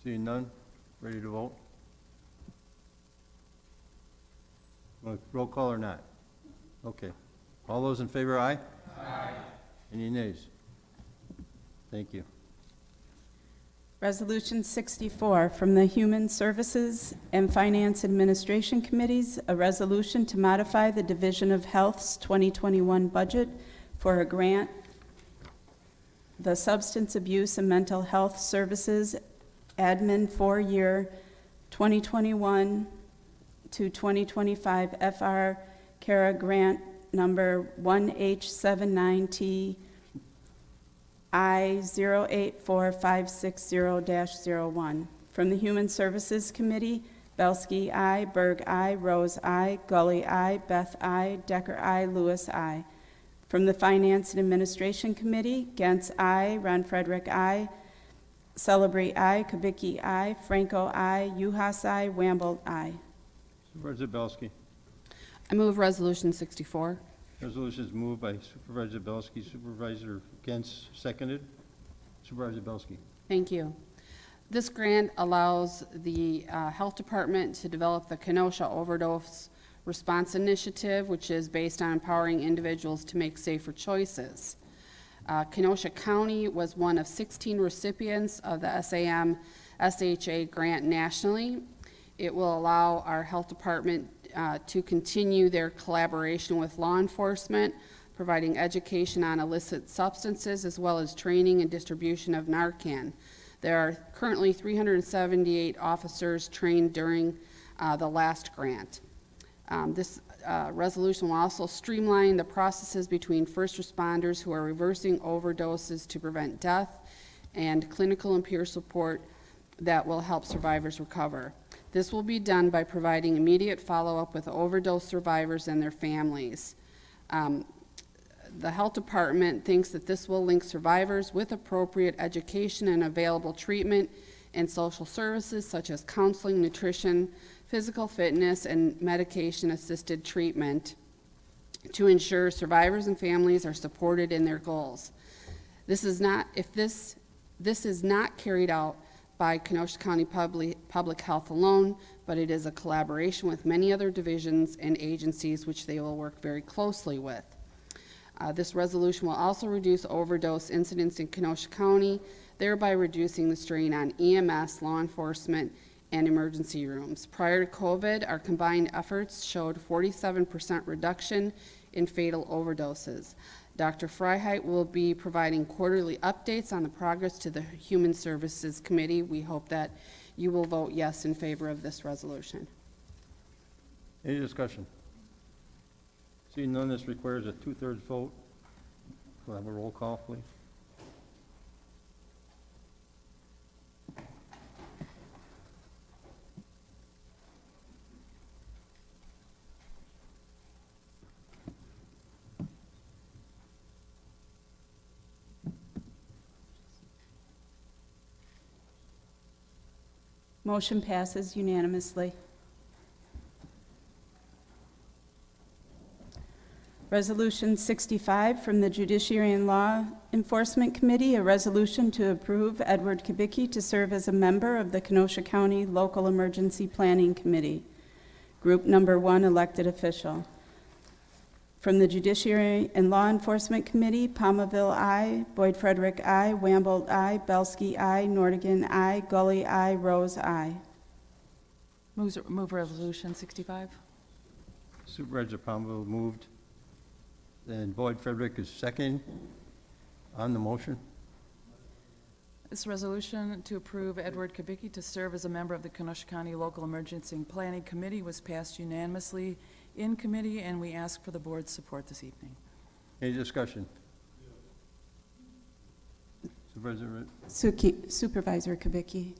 Seeing none, ready to vote? Roll call or not? Okay. All those in favor, aye? Aye. Any nays? Thank you. Resolution 64, from the Human Services and Finance Administration Committees, a resolution to modify the Division of Health's 2021 budget for a grant, the Substance Abuse and Mental Health Services Admin 4-year 2021 to 2025 FR CARA grant number 1H79T I084560-01. From the Human Services Committee, Belsky, I. Berg, I. Rose, I. Gully, I. Beth, I. Decker, I. Lewis, I. From the Finance and Administration Committee, Gentz, I. Ron Frederick, I. Celebrate, I. Kubicki, I. Franco, I. Uhas, I. Wamble, I. Supervisor Belsky. I move Resolution 64. Resolution is moved by Supervisor Belsky. Supervisor Gentz seconded. Supervisor Belsky. Thank you. This grant allows the Health Department to develop the Kenosha Overdose Response Initiative, which is based on empowering individuals to make safer choices. Kenosha County was one of 16 recipients of the SAM SHA grant nationally. It will allow our health department to continue their collaboration with law enforcement, providing education on illicit substances, as well as training and distribution of Narcan. There are currently 378 officers trained during the last grant. This resolution will also streamline the processes between first responders who are reversing overdoses to prevent death and clinical and peer support that will help survivors recover. This will be done by providing immediate follow-up with overdose survivors and their families. The health department thinks that this will link survivors with appropriate education and available treatment and social services such as counseling, nutrition, physical fitness, and medication-assisted treatment to ensure survivors and families are supported in their goals. This is not carried out by Kenosha County Public Health alone, but it is a collaboration with many other divisions and agencies which they will work very closely with. This resolution will also reduce overdose incidents in Kenosha County, thereby reducing the strain on EMS, law enforcement, and emergency rooms. Prior to COVID, our combined efforts showed 47% reduction in fatal overdoses. Dr. Freiheit will be providing quarterly updates on the progress to the Human Services Committee. We hope that you will vote yes in favor of this resolution. Any discussion? Seeing none, this requires a 2/3 vote. We'll have a roll call, please. Motion passes unanimously. Resolution 65 from the Judiciary and Law Enforcement Committee, a resolution to approve Edward Kubicki to serve as a member of the Kenosha County Local Emergency Planning Committee, Group Number 1 elected official. From the Judiciary and Law Enforcement Committee, Palmville, I. Boyd Frederick, I. Wambold, I. Belsky, I. Nordigan, I. Gully, I. Rose, I. Move resolution 65. Supervisor Palmville moved. Then Boyd Frederick is second on the motion. This resolution to approve Edward Kubicki to serve as a member of the Kenosha County Local Emergency Planning Committee was passed unanimously in committee, and we ask for the board's support this evening. Any discussion? Supervisor, Supervisor Kubicki.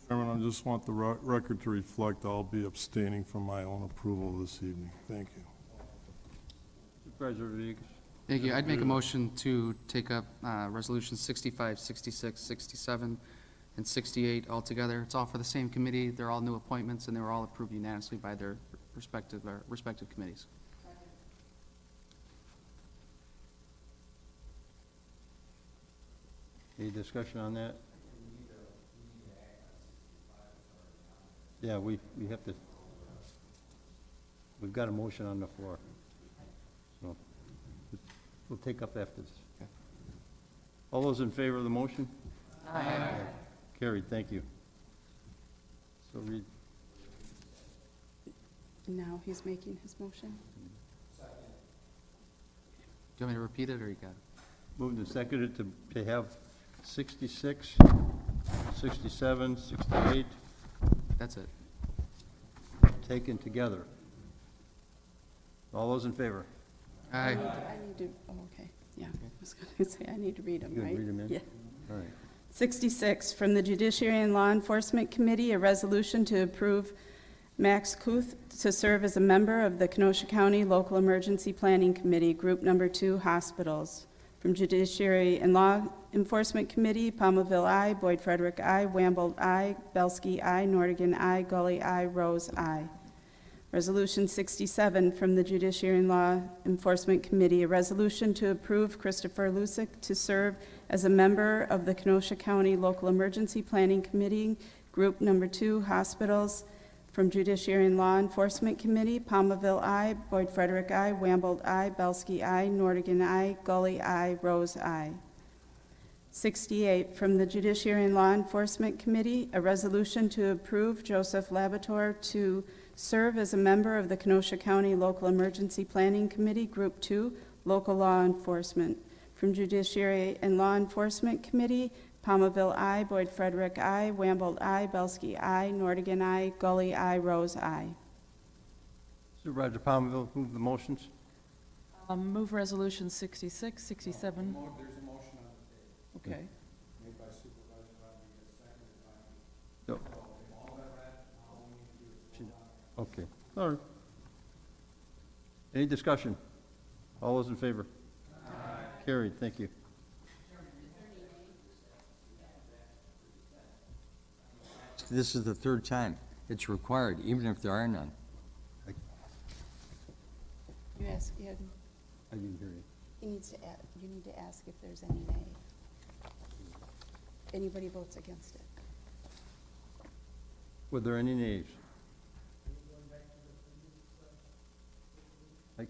Chairman, I just want the record to reflect I'll be abstaining from my own approval this evening. Thank you. Supervisor Rodriguez. Thank you. I'd make a motion to take up resolutions 65, 66, 67, and 68 altogether. It's all for the same committee. They're all new appointments, and they were all approved unanimously by their respective committees. Any discussion on that? Yeah, we have to, we've got a motion on the floor. So we'll take up after this. All those in favor of the motion? Aye. Carried, thank you. So read. Now he's making his motion. Do you want me to repeat it, or you got it? Moved and seconded to have 66, 67, 68 That's it. taken together. All those in favor? Aye. I need to, oh, okay, yeah. I was going to say, I need to read them, You right? gonna read them in? Yeah. All right. 66, from the Judiciary and Law Enforcement Committee, a resolution to approve Max Kuth to serve as a member of the Kenosha County Local Emergency Planning Committee, Group Number 2, Hospitals. From Judiciary and Law Enforcement Committee, Palmville, I. Boyd Frederick, I. Wambold, I. Belsky, I. Nordigan, I. Gully, I. Rose, I. Resolution 67, from the Judiciary and Law Enforcement Committee, a resolution to approve Christopher Lusick to serve as a member of the Kenosha County Local Emergency Planning Committee, Group Number 2, Hospitals. From Judiciary and Law Enforcement Committee, Palmville, I. Boyd Frederick, I. Wambold, I. Belsky, I. Nordigan, I. Gully, I. Rose, I. 68, from the Judiciary and Law Enforcement Committee, a resolution to approve Joseph Labator to serve as a member of the Kenosha County Local Emergency Planning Committee, Group 2, Local Law Enforcement. From Judiciary and Law Enforcement Committee, Palmville, I. Boyd Frederick, I. Wambold, I. Belsky, I. Nordigan, I. Gully, I. Rose, I. Supervisor Palmville, move the motions. Move resolution 66, 67. There's a motion on the table. Okay. Made by Supervisor Rodriguez, seconded by me. No. All that read, all we need to do is vote on it. Okay, all right. Any discussion? All those in favor? Carried, thank you. This is the third time. It's required, even if there are none. You ask, you I didn't hear you. you need to ask if there's any nay. Anybody votes against it. Were there any nays? I-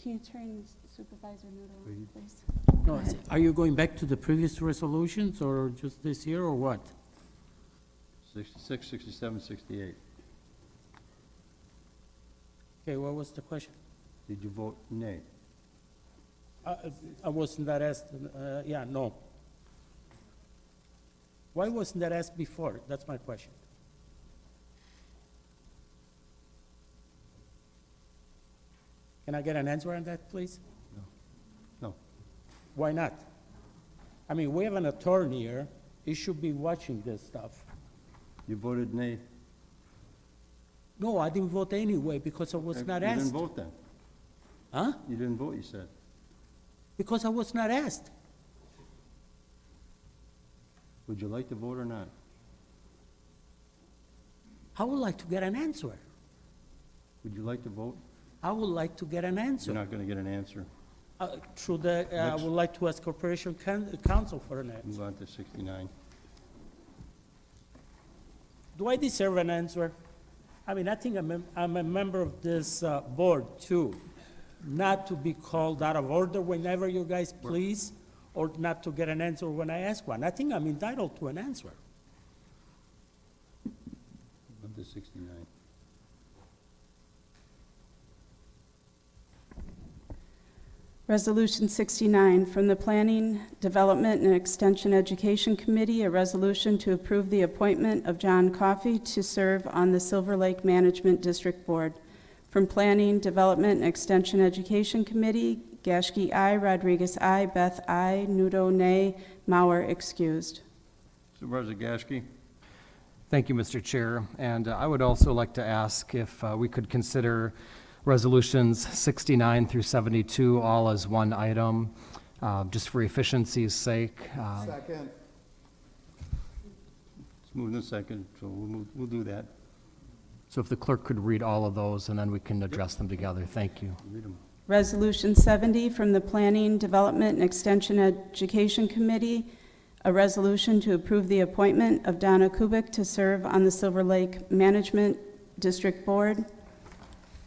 Can you turn Supervisor Noodle, please? No, are you going back to the previous resolutions, or just this year, or what? 66, 67, 68. Okay, what was the question? Did you vote nay? I wasn't that asked, yeah, no. Why wasn't that asked before? That's my question. Can I get an answer on that, please? No. Why not? I mean, we have an attorney here. He should be watching this stuff. You voted nay? No, I didn't vote anyway because I was not You asked. didn't vote then? Huh? You didn't vote, you said. Because I was not asked. Would you like to vote or not? I would like to get an answer. Would you like to vote? I would like to get an You're answer. not going to get an answer. Through the, I Next. would like to ask Corporation Council for an answer. Move on to 69. do I deserve an answer? I mean, I think I'm a member of this board too, not to be called out of order whenever you guys please, or not to get an answer when I ask one. I think I'm entitled to an answer. Up to 69. Resolution 69, from the Planning, Development, and Extension Education Committee, a resolution to approve the appointment of John Coffey to serve on the Silver Lake Management District Board. From Planning, Development, and Extension Education Committee, Geschke, I. Rodriguez, I. Beth, I. Nudo, nay. Mauer, excused. Supervisor Gasky? Thank you, Mr. Chair. And I would also like to ask if we could consider resolutions 69 through 72 all as one item, just for efficiency's sake. Second. It's moved in second, so we'll do that. So if the clerk could read all of those, and then we can address them together. Thank you. Read them. Resolution 70, from the Planning, Development, and Extension Education Committee, a resolution to approve the appointment of Donna Kubik to serve on the Silver Lake Management District Board.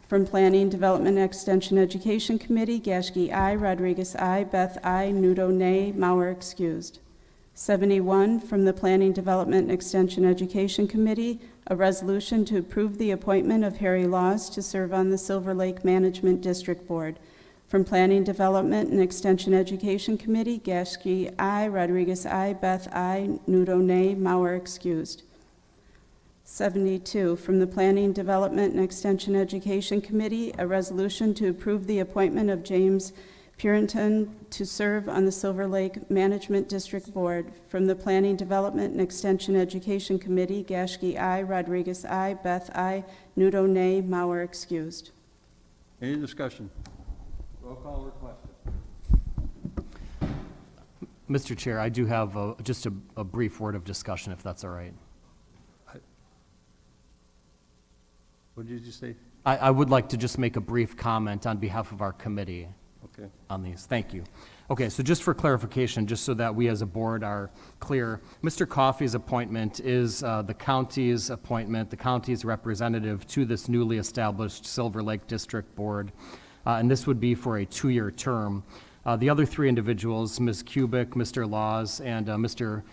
From Planning, Development, and Extension Education Committee, Geschke, I. Rodriguez, I. Beth, I. Nudo, nay. Mauer, excused. 71, from the Planning, Development, and Extension Education Committee, a resolution to approve the appointment of Harry Laws to serve on the Silver Lake Management District Board. From Planning, Development, and Extension Education Committee, Geschke, I. Rodriguez, I. Beth, I. Nudo, nay. Mauer, excused. 72, from the Planning, Development, and Extension Education Committee, a resolution to approve the appointment of James Purinton to serve on the Silver Lake Management District Board. From the Planning, Development, and Extension Education Committee, Geschke, I. Rodriguez, I. Beth, I. Nudo, nay. Mauer, excused. Any discussion? Roll call requested. Mr. Chair, I do have just a brief word of discussion, if that's all right. What did you say? I would like to just make a brief comment on behalf of our committee. Okay. On these. Thank you. Okay, so just for clarification, just so that we as a board are clear, Mr. Coffey's appointment is the county's appointment, the county's representative to this newly established Silver Lake District Board, and this would be for a 2-year term. The other 3 individuals, Ms. Kubik, Mr. Laws, and Mr.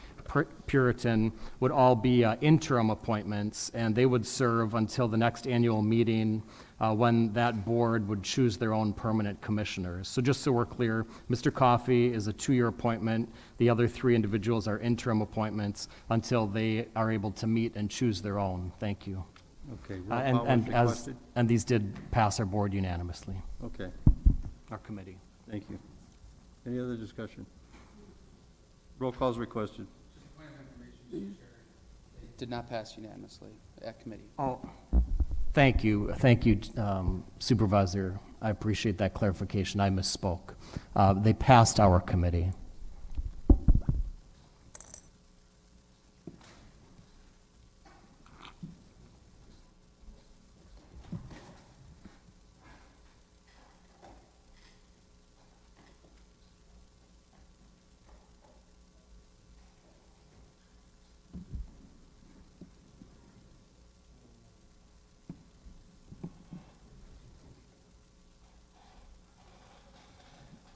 Puritan, would all be interim appointments, and they would serve until the next annual meeting when that board would choose their own permanent commissioners. So just so we're clear, Mr. Coffey is a 2-year appointment. The other 3 individuals are interim appointments until they are able to meet and choose their own. Thank you. Okay. Roll call was requested. And these did pass our board unanimously, Okay, our committee. thank you. Any other discussion? Roll call is requested. Did not pass unanimously at committee. Oh, thank you, Supervisor. I appreciate that clarification. I misspoke. They passed our committee.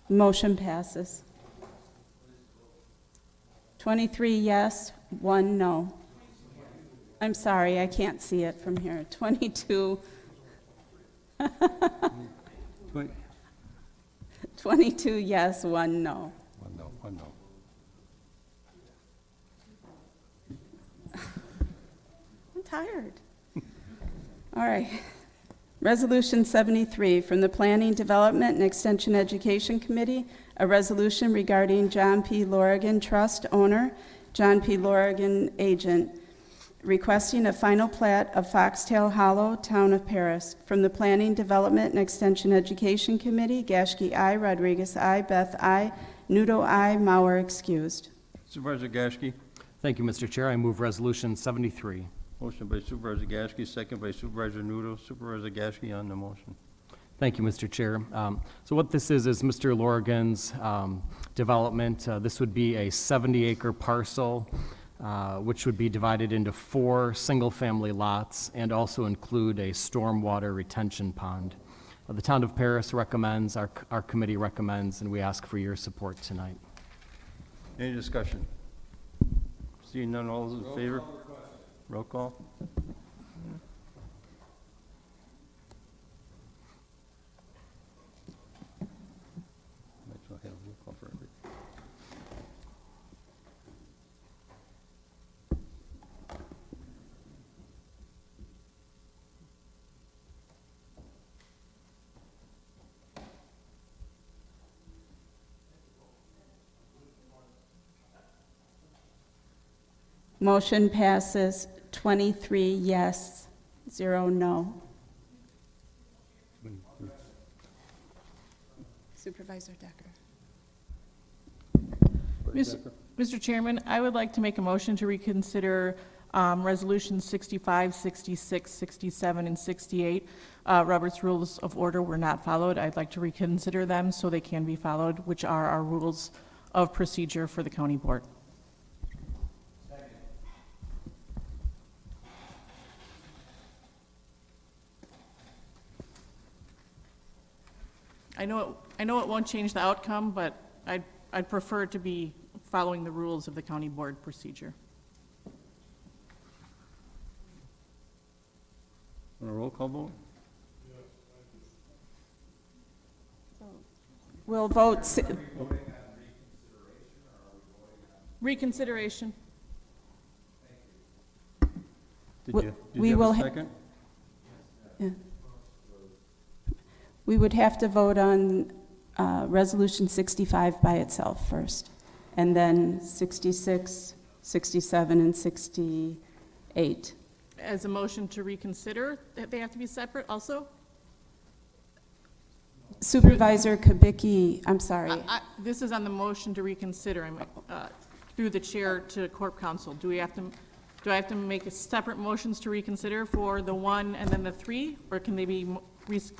Motion passes. 23 yes, 1 no. I'm sorry, I can't see it from here. 22. 22 yes, 1 no. One no. I'm tired. All right. Resolution 73, from the Planning, Development, and Extension Education Committee, a resolution regarding John P. Lorigan Trust owner, John P. Lorigan agent, requesting a final plat of Foxtail Hollow, Town of Paris. From the Planning, Development, and Extension Education Committee, Geschke, I. Rodriguez, I. Beth, I. Nudo, I. Mauer, excused. Supervisor Gasky? Thank you, Mr. Chair. I move Resolution 73. Motion by Supervisor Gasky, second by Supervisor Nudo. Supervisor Gasky on the motion. Thank you, Mr. Chair. So what this is Mr. Lorigan's development. This would be a 70-acre parcel which would be divided into 4 single-family lots and also include a stormwater retention pond. The town of Paris recommends, our committee recommends, and we ask for your support tonight. Any discussion? Seeing none, all those in favor? Roll call. Might as well have roll call for everything. Motion passes 23 yes, 0 no. Supervisor Decker. Mr. Chairman, I would like to make a motion to reconsider Resolutions 65, 66, 67, and 68. Robert's Rules of Order were not followed. I'd like to reconsider them so they can be followed, which are our rules of procedure for the county board. I know it won't change the outcome, but I'd prefer it to be following the rules of the county board procedure. Want a roll call vote? We'll vote. Reconsideration. Did you have a second? Yeah. We would have to vote on Resolution 65 by itself first, and then 66, 67, and 68. As a motion to reconsider, they have to be separate also? Supervisor Kubicki, I'm sorry. This is on the motion to reconsider, through the chair to Corp Counsel. Do I have to make separate motions to reconsider for the 1 and then the 3, or can they be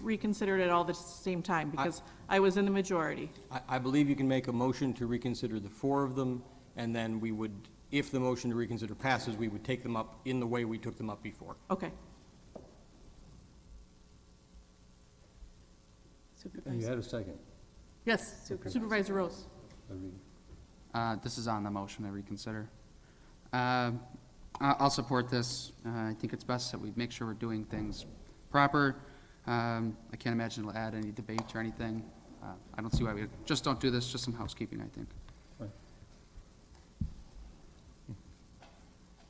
reconsidered at all at the same time? Because I was in the majority. I believe you can make a motion to reconsider the 4 of them, and then we would, if the motion to reconsider passes, we would take them up in the way we took them up before. Okay. You had a second. Yes, Supervisor Rose. This is on the motion to reconsider. I'll support this. I think it's best that we make sure we're doing things proper. I can't imagine it'll add any debate or anything. I don't see why we just don't do this, just some housekeeping, I think. Fine.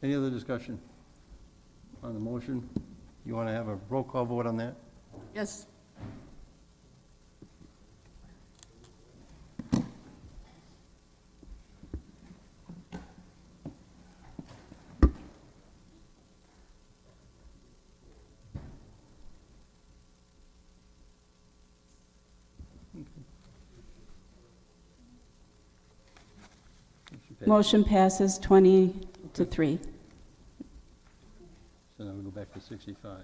Any other discussion on the motion? You want to have a roll call vote on that? Yes. Motion passes 20 to 3. So now we go back to 65.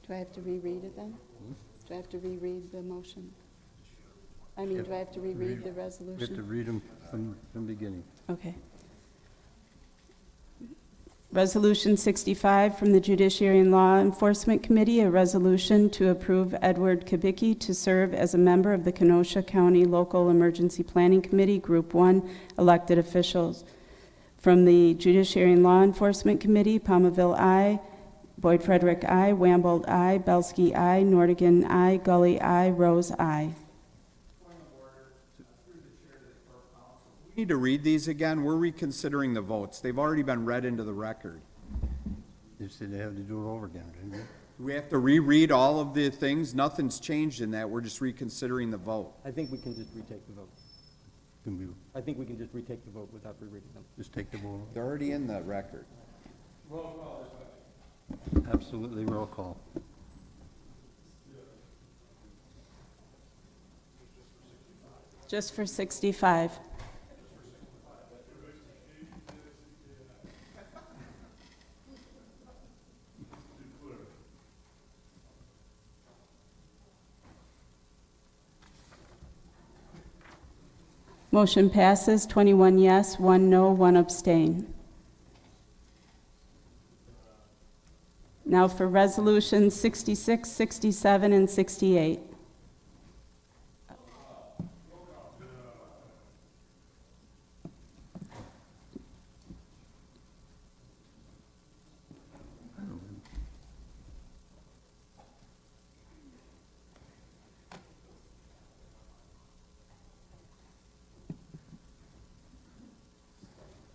Do I have to reread it then? Do I have to reread the motion? I mean, do I have to reread the resolution? We have to read them from the beginning. Okay. Resolution 65 from the Judiciary and Law Enforcement Committee, a resolution to approve Edward Kubicki to serve as a member of the Kenosha County Local Emergency Planning Committee, Group 1, elected officials. From the Judiciary and Law Enforcement Committee, Palmaville, I. Boyd Frederick, I. Wambold, I. Belsky, I. Nordigan, I. Gully, I. Rose, I. We need to read these again. We're reconsidering the votes. They've already been read into the record. You said they have to do it over again, didn't you? Do we have to reread all of the things? Nothing's changed in that. We're just reconsidering the vote. I think we can just retake the vote. I think we can just retake the vote without rereading them. Just take the vote. They're already in the record. Absolutely roll call. Just for 65. Motion passes, 21 yes, 1 no, 1 abstain. Now for resolutions 66, 67, and 68.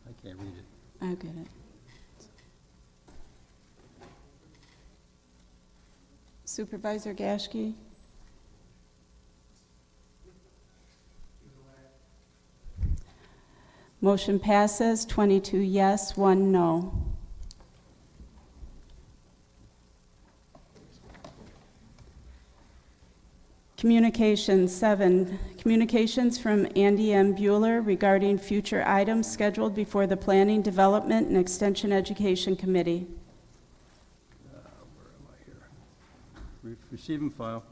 I can't read it. I get it. Supervisor Gashke? Motion passes, 22 yes, 1 no. Communications, 7. Communications from Andy M. Bueller regarding future items scheduled before the Planning, Development, and Extension Education Committee. Where am I here? Receive and file.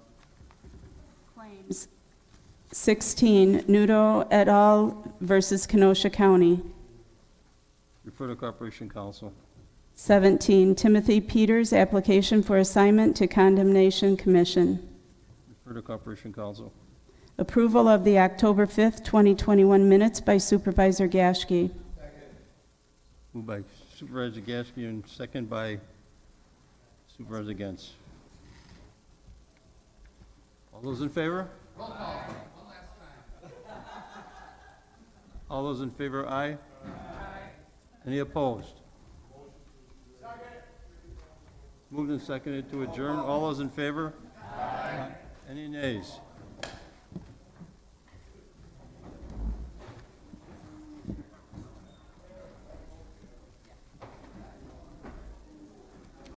Claims 16, Nudo et al. Versus Kenosha County. Refer to Corporation Council. 17, Timothy Peters, application for assignment to Condemnation Commission. Refer to Corporation Council. Approval of the October 5th, 2021 minutes by Supervisor Gashke. Moved by Supervisor Gasky and second by Supervisor Gens. All those in favor? Roll call. One last time. All those in favor, aye? Aye. Any opposed? Moved and seconded to adjourn. All those in favor? Aye. Any nays?